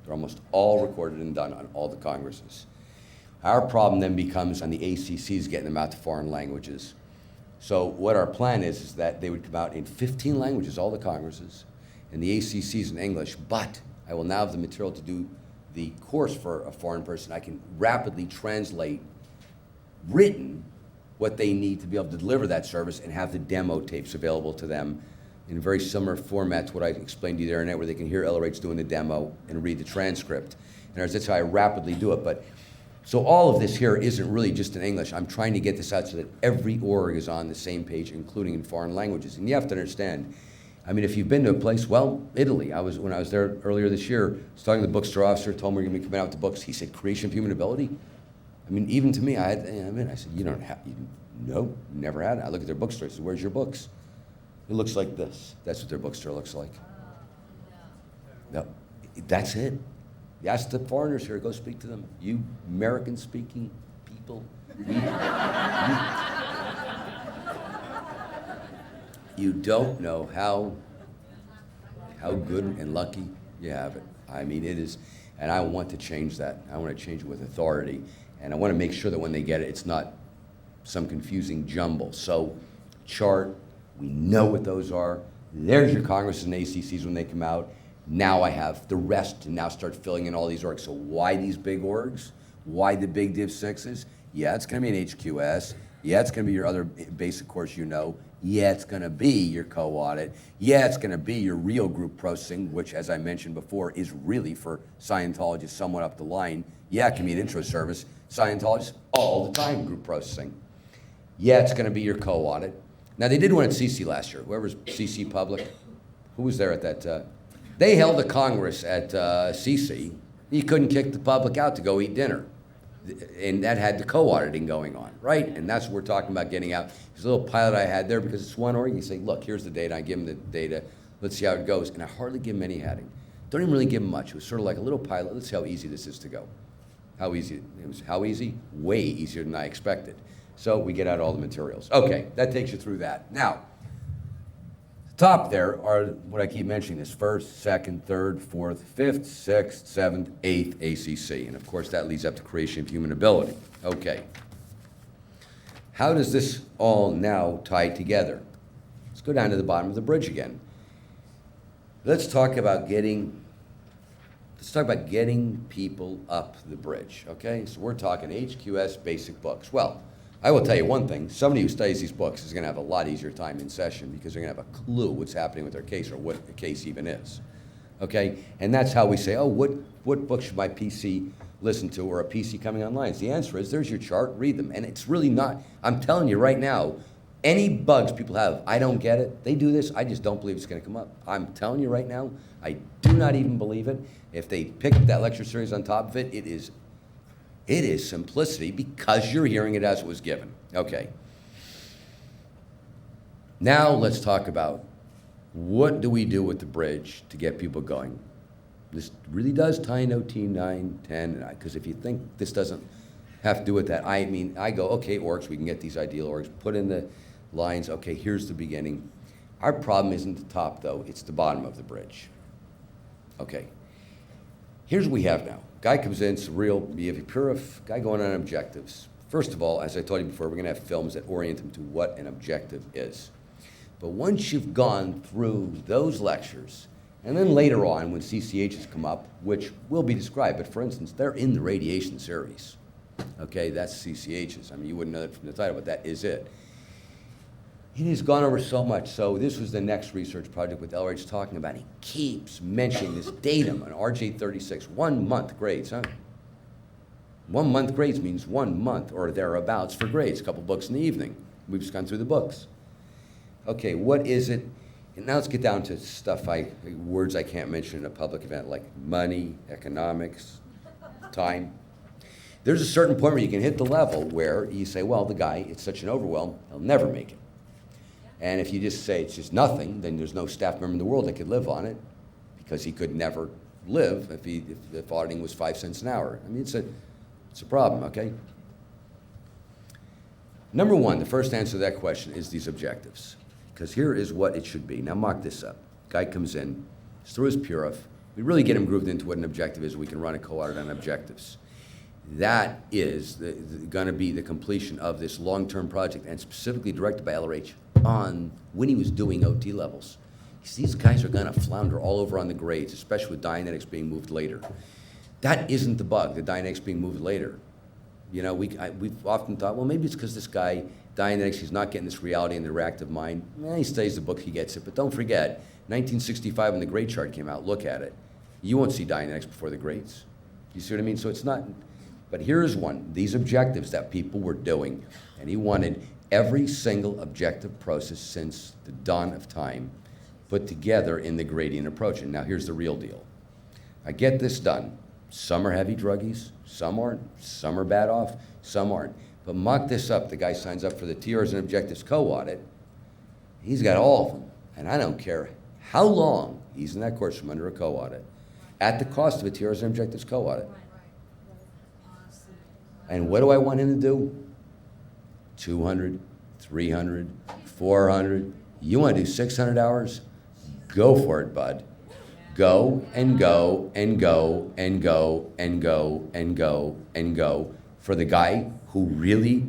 They're almost all recorded and done on all the congresses. Our problem then becomes on the ACCs getting them out to foreign languages. So what our plan is that they would come out in 15 languages, all the congresses, and the ACCs in English, but I will now have the material to do the course for a foreign person. I can rapidly translate written what they need to be able to deliver that service and have the demo tapes available to them in very similar format to what I explained to you there, where they can hear LRH doing the demo and read the transcript. And that's how I rapidly do it. But so all of this here isn't really just in English. I'm trying to get this out so that every org is on the same page, including in foreign languages. And you have to understand, I mean, if you've been to a place, well, Italy, when I was there earlier this year, I was talking to the bookstore officer, told me we're gonna be coming out with the books. He said, creation of human ability? I mean, even to me, I said, you don't have, no, never had it. I look at their bookstore, I said, where's your books? It looks like this. That's what their bookstore looks like. No, that's it. You ask the foreigners here, go speak to them. You American-speaking people, you don't know how good and lucky you have it. I mean, it is, and I want to change that. I want to change it with authority, and I want to make sure that when they get it, it's not some confusing jumble. So, chart, we know what those are. There's your Congresses and ACCs when they come out. Now I have the rest to now start filling in all these orgs. So why these big orgs? Why the big Div 6s? Yeah, it's going to be an HQS. Yeah, it's going to be your other basic course you know. Yeah, it's going to be your co-audit. Yeah, it's going to be your real group processing, which, as I mentioned before, is really for Scientologists somewhat up the line. Yeah, it can be an intro service. Scientologists, all the time, group processing. Yeah, it's going to be your co-audit. Now, they did one at CC last year. Whoever's CC Public, who was there at that? They held a Congress at CC. You couldn't kick the public out to go eat dinner. And that had the co-auditing going on, right? And that's what we're talking about getting out. There's a little pilot I had there because it's one org. You say, look, here's the data. I give them the data. Let's see how it goes. And I hardly give them any heading. Don't even really give them much. It was sort of like a little pilot. Let's see how easy this is to go. How easy? It was how easy? Way easier than I expected. So we get out all the materials. Okay, that takes you through that. Now, top there are what I keep mentioning, this first, second, third, fourth, fifth, sixth, seventh, eighth ACC. And of course that leads up to creation of human ability. Okay. How does this all now tie together? Let's go down to the bottom of the bridge again. Let's talk about getting people up the bridge, okay? So we're talking HQS basic books. Well, I will tell you one thing, somebody who studies these books is going to have a lot easier time in session because they're going to have a clue what's happening with their case or what the case even is, okay? And that's how we say, oh, what book should my PC listen to or a PC coming online? So the answer is, there's your chart, read them. And it's really not, I'm telling you right now, any bugs people have, I don't get it, they do this, I just don't believe it's going to come up. I'm telling you right now, I do not even believe it. If they pick up that lecture series on top of it, it is simplicity because you're hearing it as it was given. Okay. Now let's talk about what do we do with the bridge to get people going. This really does tie in OT 9, 10, because if you think this doesn't have to do with that, I mean, I go, okay, orgs, we can get these ideal orgs, put in the lines, okay, here's the beginning. Our problem isn't the top though, it's the bottom of the bridge. Okay. Here's what we have now. Guy comes in, it's real, you have a pure guy going on objectives. First of all, as I told you before, we're going to have films that orient him to what an objective is. But once you've gone through those lectures, and then later on when CCHs come up, which will be described, but for instance, they're in the radiation series. Okay, that's CCHs. I mean, you wouldn't know that from the title, but that is it. It has gone over so much. So this was the next research project with LRH talking about. He keeps mentioning this datum on RJ36, 1 month grades, huh? 1 month grades means 1 month or thereabouts for grades, a couple books in the evening. We've just gone through the books. Okay, what is it? And now let's get down to stuff, words I can't mention in a public event, like money, economics, time. there's a certain point where you can hit the level where you say, well, the guy, it's such an overwhelm, he'll never make it. And if you just say it's just nothing, then there's no staff member in the world that could live on it, because he could never live if auditing was 5 cents an hour. I mean, it's a problem, okay? Number one, the first answer to that question is these objectives, because here is what it should be. Now mock this up. Guy comes in, he's through his Purif. We really get him grooved into what an objective is. We can run a co-audit on objectives. That is going to be the completion of this long-term project, and specifically directed by LRH on when he was doing OT levels. These guys are going to flounder all over on the grades, especially with Dianetics being moved later. That isn't the bug, the Dianetics being moved later. You know, we've often thought, well, maybe it's because this guy, Dianetics, he's not getting this reality in the reactive mind. He studies the book, he gets it. But don't forget, 1965 when the grade chart came out, look at it. You won't see Dianetics before the grades. You see what I mean? So it's not, but here's one, these objectives that people were doing, and he wanted every single objective process since the dawn of time put together in the gradient approach. And now here's the real deal. I get this done. Some are heavy druggies, some aren't, some are bad off, some aren't. But mock this up, the guy signs up for the TRs and objectives co-audit. He's got all of them, and I don't care how long he's in that course from under a co-audit, at the cost of a TRs and objectives co-audit. And what do I want him to do? 200, 300, 400. You want to do 600 hours? Go for it, bud. Go and go and go and go and go and go and go. For the guy who really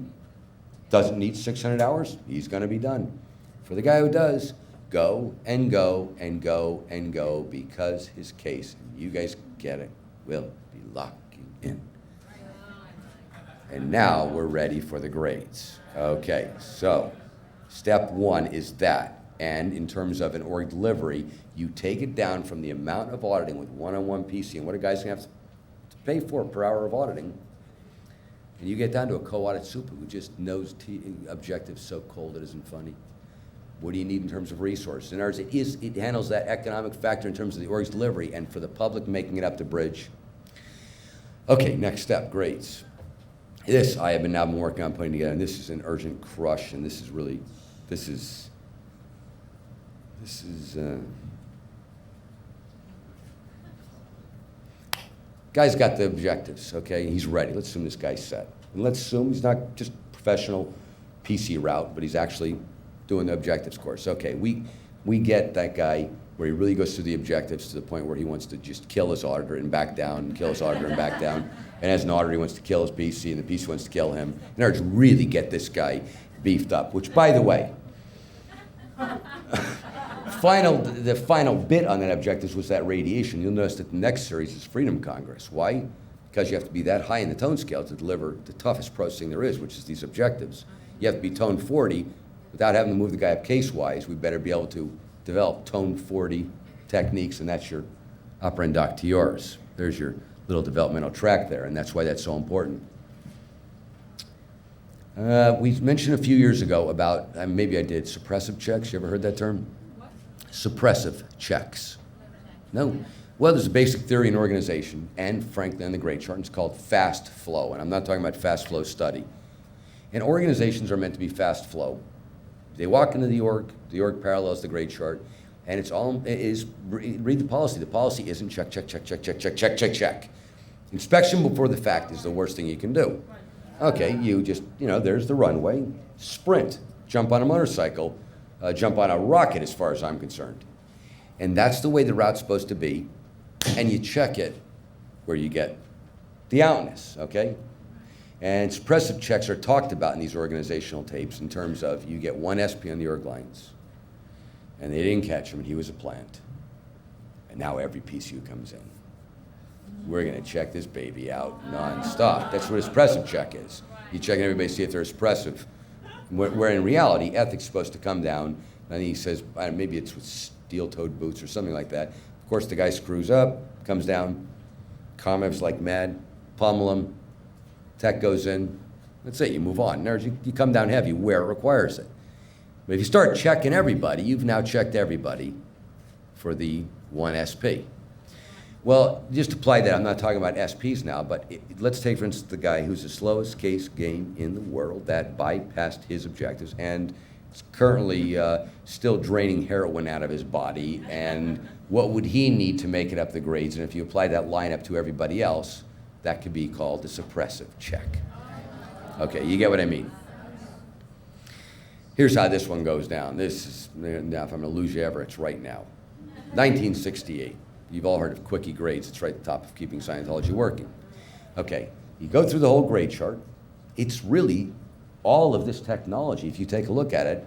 doesn't need 600 hours, he's going to be done. For the guy who does, go and go and go and go, because his case, you guys get it, will be locking in. And now we're ready for the grades. Okay, so step one is that. And in terms of an org delivery, you take it down from the amount of auditing with one-on-one PC and what a guy's going to have to pay for per hour of auditing. And you get down to a co-audit super who just knows objectives so cold it isn't funny. What do you need in terms of resources? In ours, it handles that economic factor in terms of the org's delivery and for the public making it up to bridge. Okay, next step, grades. This I have now been working on putting together, and this is an urgent crush, and this is guy's got the objectives, okay? He's ready. Let's assume this guy's set. And let's assume he's not just professional PC route, but he's actually doing the objectives course. Okay, we get that guy where he really goes through the objectives to the point where he wants to just kill his auditor and back down, and kill his auditor and back down. And as an auditor, he wants to kill his PC, and the PC wants to kill him. In order to really get this guy beefed up, which, by the way, the final bit on that objectives was that radiation. You'll notice that the next series is Freedom Congress. Why? Because you have to be that high in the tone scale to deliver the toughest processing there is, which is these objectives. You have to be tone 40 without having to move the guy up case-wise. We better be able to develop tone 40 techniques, and that's your upper end doc TRs. There's your little developmental track there, and that's why that's so important. We mentioned a few years ago about, maybe I did, suppressive checks. You ever heard that term? What? Suppressive checks. No? Well, there's a basic theory in organization, and frankly on the grade chart, and it's called fast flow, and I'm not talking about fast flow study. And organizations are meant to be fast flow. They walk into the org parallels the grade chart, and read the policy. The policy isn't check, check, check, check, check, check, check, check, check. Inspection before the fact is the worst thing you can do. Okay, you just, there's the runway, sprint, jump on a motorcycle, jump on a rocket as far as I'm concerned. And that's the way the route's supposed to be, and you check it where you get the outness, okay? And suppressive checks are talked about in these organizational tapes in terms of you get one SP on the org lines, and they didn't catch him, and he was a plant. And now every PCU comes in. We're going to check this baby out nonstop. That's what a suppressive check is. You check everybody, see if they're suppressive. Where in reality, ethics is supposed to come down, and he says, maybe it's with steel-toed boots or something like that. Of course, the guy screws up, comes down, comments like mad, pummel him, tech goes in, that's it, you move on. You come down heavy where it requires it. But if you start checking everybody, you've now checked everybody for the one SP. Well, just apply that. I'm not talking about SPs now, but let's take, for instance, the guy who's the slowest case game in the world that bypassed his objectives and is currently still draining heroin out of his body. And what would he need to make it up the grades? And if you apply that lineup to everybody else, that could be called a suppressive check. Okay, you get what I mean? Here's how this one goes down. This is, now if I'm gonna lose you ever, it's right now. 1968. You've all heard of quickie grades. It's right at the top of keeping Scientology working. Okay, you go through the whole grade chart. It's really all of this technology, if you take a look at it.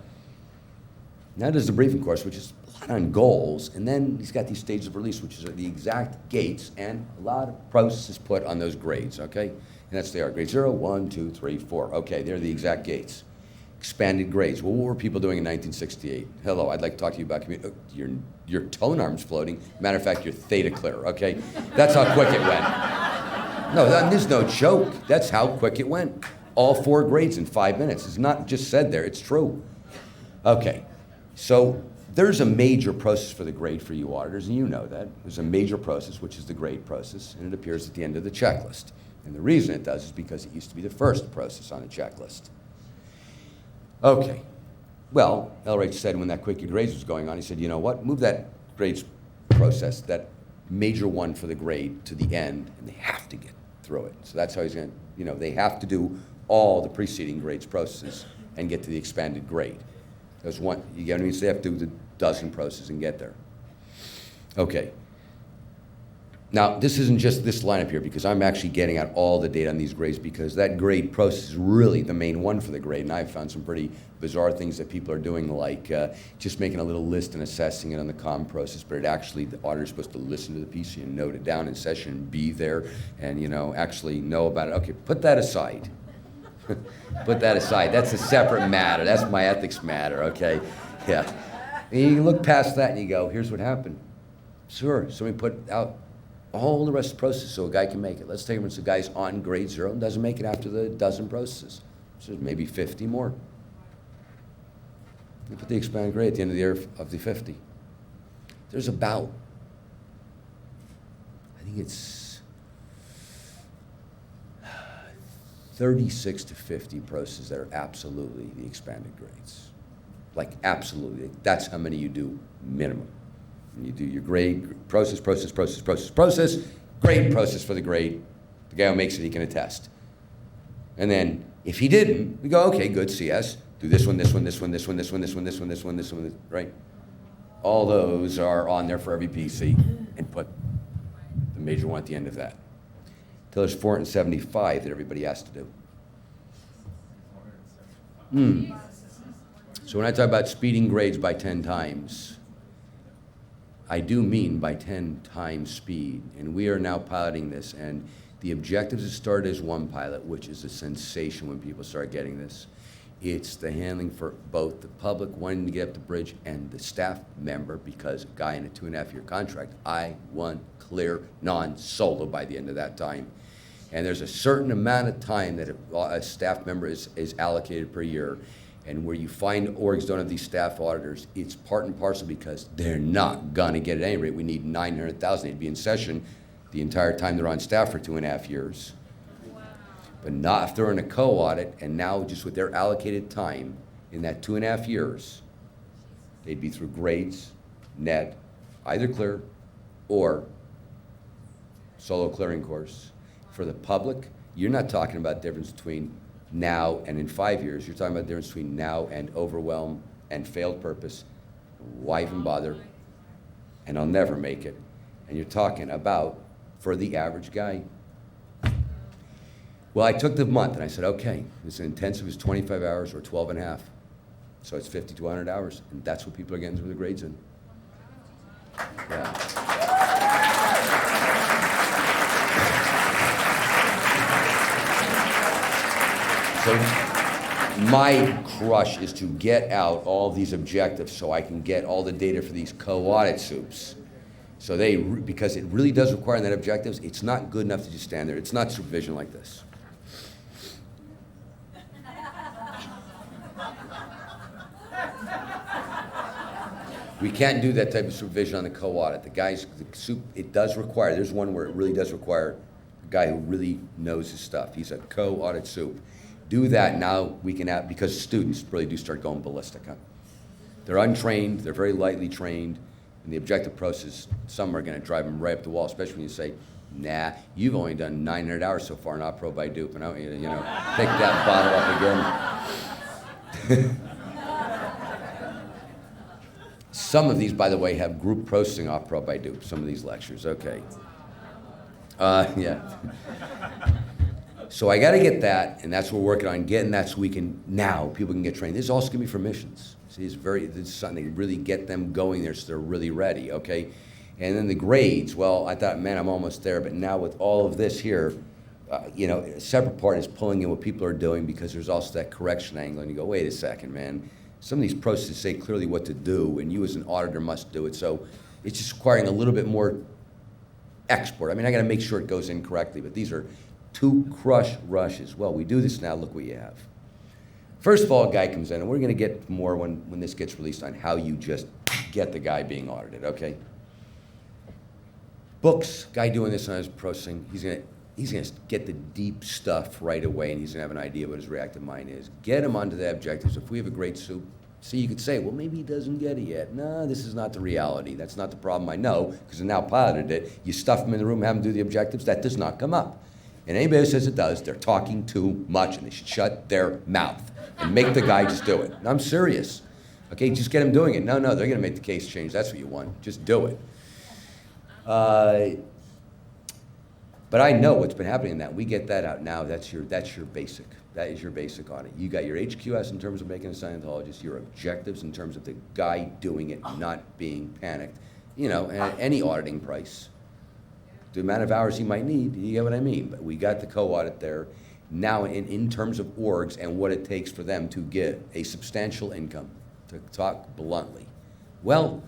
Now there's the briefing course, which is a lot on goals, and then he's got these stages of release, which are the exact gates, and a lot of processes put on those grades, okay? And that's they are grade 0, 1, 2, 3, 4. Okay, they're the exact gates. Expanded grades. Well, what were people doing in 1968? Hello, I'd like to talk to you about your tone arm's floating. Matter of fact, your theta clear, okay? That's how quick it went. No, there's no joke. That's how quick it went. All 4 grades in 5 minutes. It's not just said there, it's true. Okay, so there's a major process for the grade for you auditors, and you know that. There's a major process, which is the grade process, and it appears at the end of the checklist. And the reason it does is because it used to be the first process on the checklist. Okay, well, Elright said when that quickie grades was going on, he said, you know what, move that grades process, that major one for the grade to the end, and they have to get through it. So that's how he's gonna, they have to do all the preceding grades processes and get to the expanded grade. There's one, you get what I mean? So they have to do the dozen processes and get there. Okay. Now, this isn't just this lineup here, because I'm actually getting out all the data on these grades, because that grade process is really the main one for the grade, and I've found some pretty bizarre things that people are doing, like just making a little list and assessing it on the comm process, but the auditor's supposed to listen to the PC and note it down in session and be there and, actually know about it. Okay, put that aside. Put that aside. That's a separate matter. That's my ethics matter, okay? Yeah. And you look past that and you go, here's what happened. Sure, somebody put out all the rest of the process so a guy can make it. Let's take it when the guy's on grade 0 and doesn't make it after the dozen processes. So maybe 50 more. You put the expanded grade at the end of the year of the 50. There's about, I think it's 36 to 50 processes that are absolutely the expanded grades. Like absolutely, that's how many you do minimum. And you do your grade, process, grade process for the grade. The guy who makes it, he can attest. And then if he didn't, we go, okay, good, CS. Do this one, right? All those are on there for every PC, and put the major one at the end of that. Till there's 475 that everybody has to do. So when I talk about speeding grades by 10 times, I do mean by 10 times speed, and we are now piloting this, and the objectives have started as one pilot, which is a sensation when people start getting this. It's the handling for both the public wanting to get up the bridge and the staff member, because a guy in a 2.5-year contract, I want clear, non-solo by the end of that time. And there's a certain amount of time that a staff member is allocated per year. And where you find orgs don't have these staff auditors, it's part and parcel because they're not gonna get it at any rate. We need 900,000. They'd be in session the entire time they're on staff for 2.5 years. Wow. But not if they're in a co-audit, and now just with their allocated time in that 2.5 years, they'd be through grades, net, either clear or solo clearing course. For the public, you're not talking about the difference between now and in 5 years. You're talking about the difference between now and overwhelm and failed purpose. Why even bother? And I'll never make it. And you're talking about, for the average guy. Well, I took the month and I said, okay, this intensive is 25 hours or 12 and a half. So it's 50 to 100 hours, and that's what people are getting through the grades in. Yeah. So my crush is to get out all these objectives so I can get all the data for these co-audit soups. So because it really does require that objectives, it's not good enough to just stand there. It's not supervision like this. We can't do that type of supervision on the co-audit. It does require, there's one where it really does require a guy who really knows his stuff. He's a co-audit soup. Do that now, we can have, because students really do start going ballistic, huh? They're untrained, they're very lightly trained, and the objective process, some are gonna drive them right up the wall, especially when you say, nah, you've only done 900 hours so far, not pro by dupe, and pick that bottle up again. Some of these, by the way, have group processing off pro by dupe, some of these lectures, okay. Yeah. So I gotta get that, and that's what we're working on getting that so we can, now, people can get trained. This is also gonna be for missions. See, this is something to really get them going there so they're really ready, okay? And then the grades, well, I thought, man, I'm almost there, but now with all of this here, a separate part is pulling in what people are doing because there's also that correction angle, and you go, wait a second, man. Some of these processes say clearly what to do, and you as an auditor must do it, so it's just requiring a little bit more export. I mean, I gotta make sure it goes in correctly, but these are 2 crush rushes. Well, we do this now, look what you have. First of all, a guy comes in, and we're gonna get more when this gets released on how you just get the guy being audited, okay? Books, guy doing this on his processing, he's gonna get the deep stuff right away, and he's gonna have an idea what his reactive mind is. Get him onto the objectives. If we have a great soup, see, you could say, well, maybe he doesn't get it yet. No, this is not the reality. That's not the problem, I know, because I now piloted it. You stuff him in the room, have him do the objectives, that does not come up. And anybody who says it does, they're talking too much, and they should shut their mouth and make the guy just do it. And I'm serious. Okay, just get him doing it. No, they're gonna make the case change. That's what you want. Just do it. But I know what's been happening in that. We get that out now. That's your basic. That is your basic audit. You got your HQS in terms of making a Scientologist, your objectives in terms of the guy doing it, not being panicked. And any auditing price. The amount of hours he might need, you get what I mean? But we got the co-audit there. Now in terms of orgs and what it takes for them to get a substantial income, to talk bluntly. Well,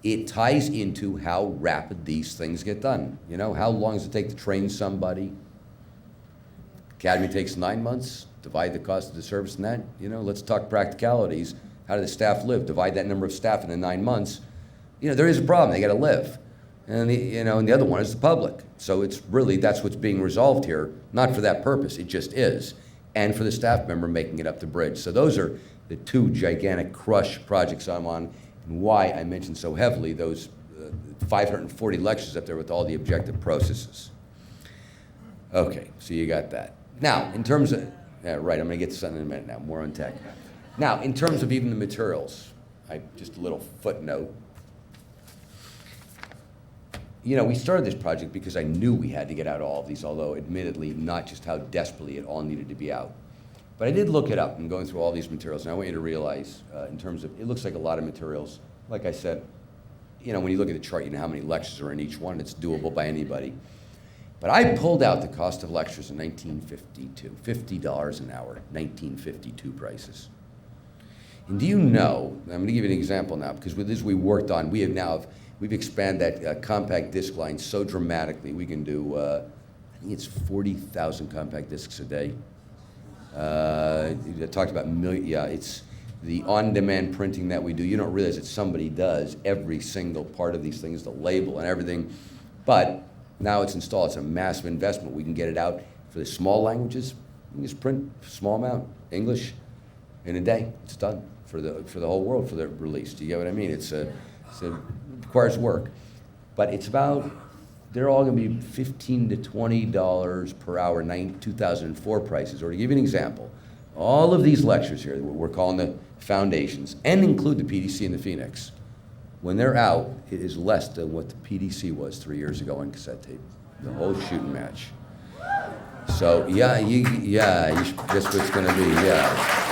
it ties into how rapid these things get done. How long does it take to train somebody? Academy takes 9 months, divide the cost of the service in that. Let's talk practicalities. How do the staff live? Divide that number of staff into 9 months. There is a problem, they gotta live. And and the other one is the public. So it's really, that's what's being resolved here, not for that purpose, it just is. And for the staff member making it up the bridge. So those are the 2 gigantic crush projects I'm on, and why I mentioned so heavily those 540 lectures up there with all the objective processes. Okay, so you got that. Now, in terms of, right, I'm gonna get to something in a minute now, more on tech. Now, in terms of even the materials, just a little footnote. We started this project because I knew we had to get out all of these, although admittedly, not just how desperately it all needed to be out. But I did look it up and going through all these materials, and I want you to realize, in terms of, it looks like a lot of materials. Like I said, when you look at the chart, you know how many lectures are in each one. It's doable by anybody. But I pulled out the cost of lectures in 1952, $50 an hour, 1952 prices. And do you know, I'm gonna give you an example now, because with this we worked on, we've expanded that compact disc line so dramatically, we can do, I think it's 40,000 compact discs a day. I talked about it's the on-demand printing that we do. You don't realize that somebody does every single part of these things, the label and everything. But now it's installed. It's a massive investment. We can get it out for the small languages. You can just print a small amount, English, in a day. It's done for the whole world for the release. Do you get what I mean? It requires work, but it's about. They're all going to be $15 to $20 per hour, 2004 prices. Or to give you an example, all of these lectures here, we're calling the foundations, and include the PDC and the Phoenix, when they're out, it is less than what the PDC was 3 years ago on cassette tape, the whole shooting match. So yeah, that's what it's going to be, yeah.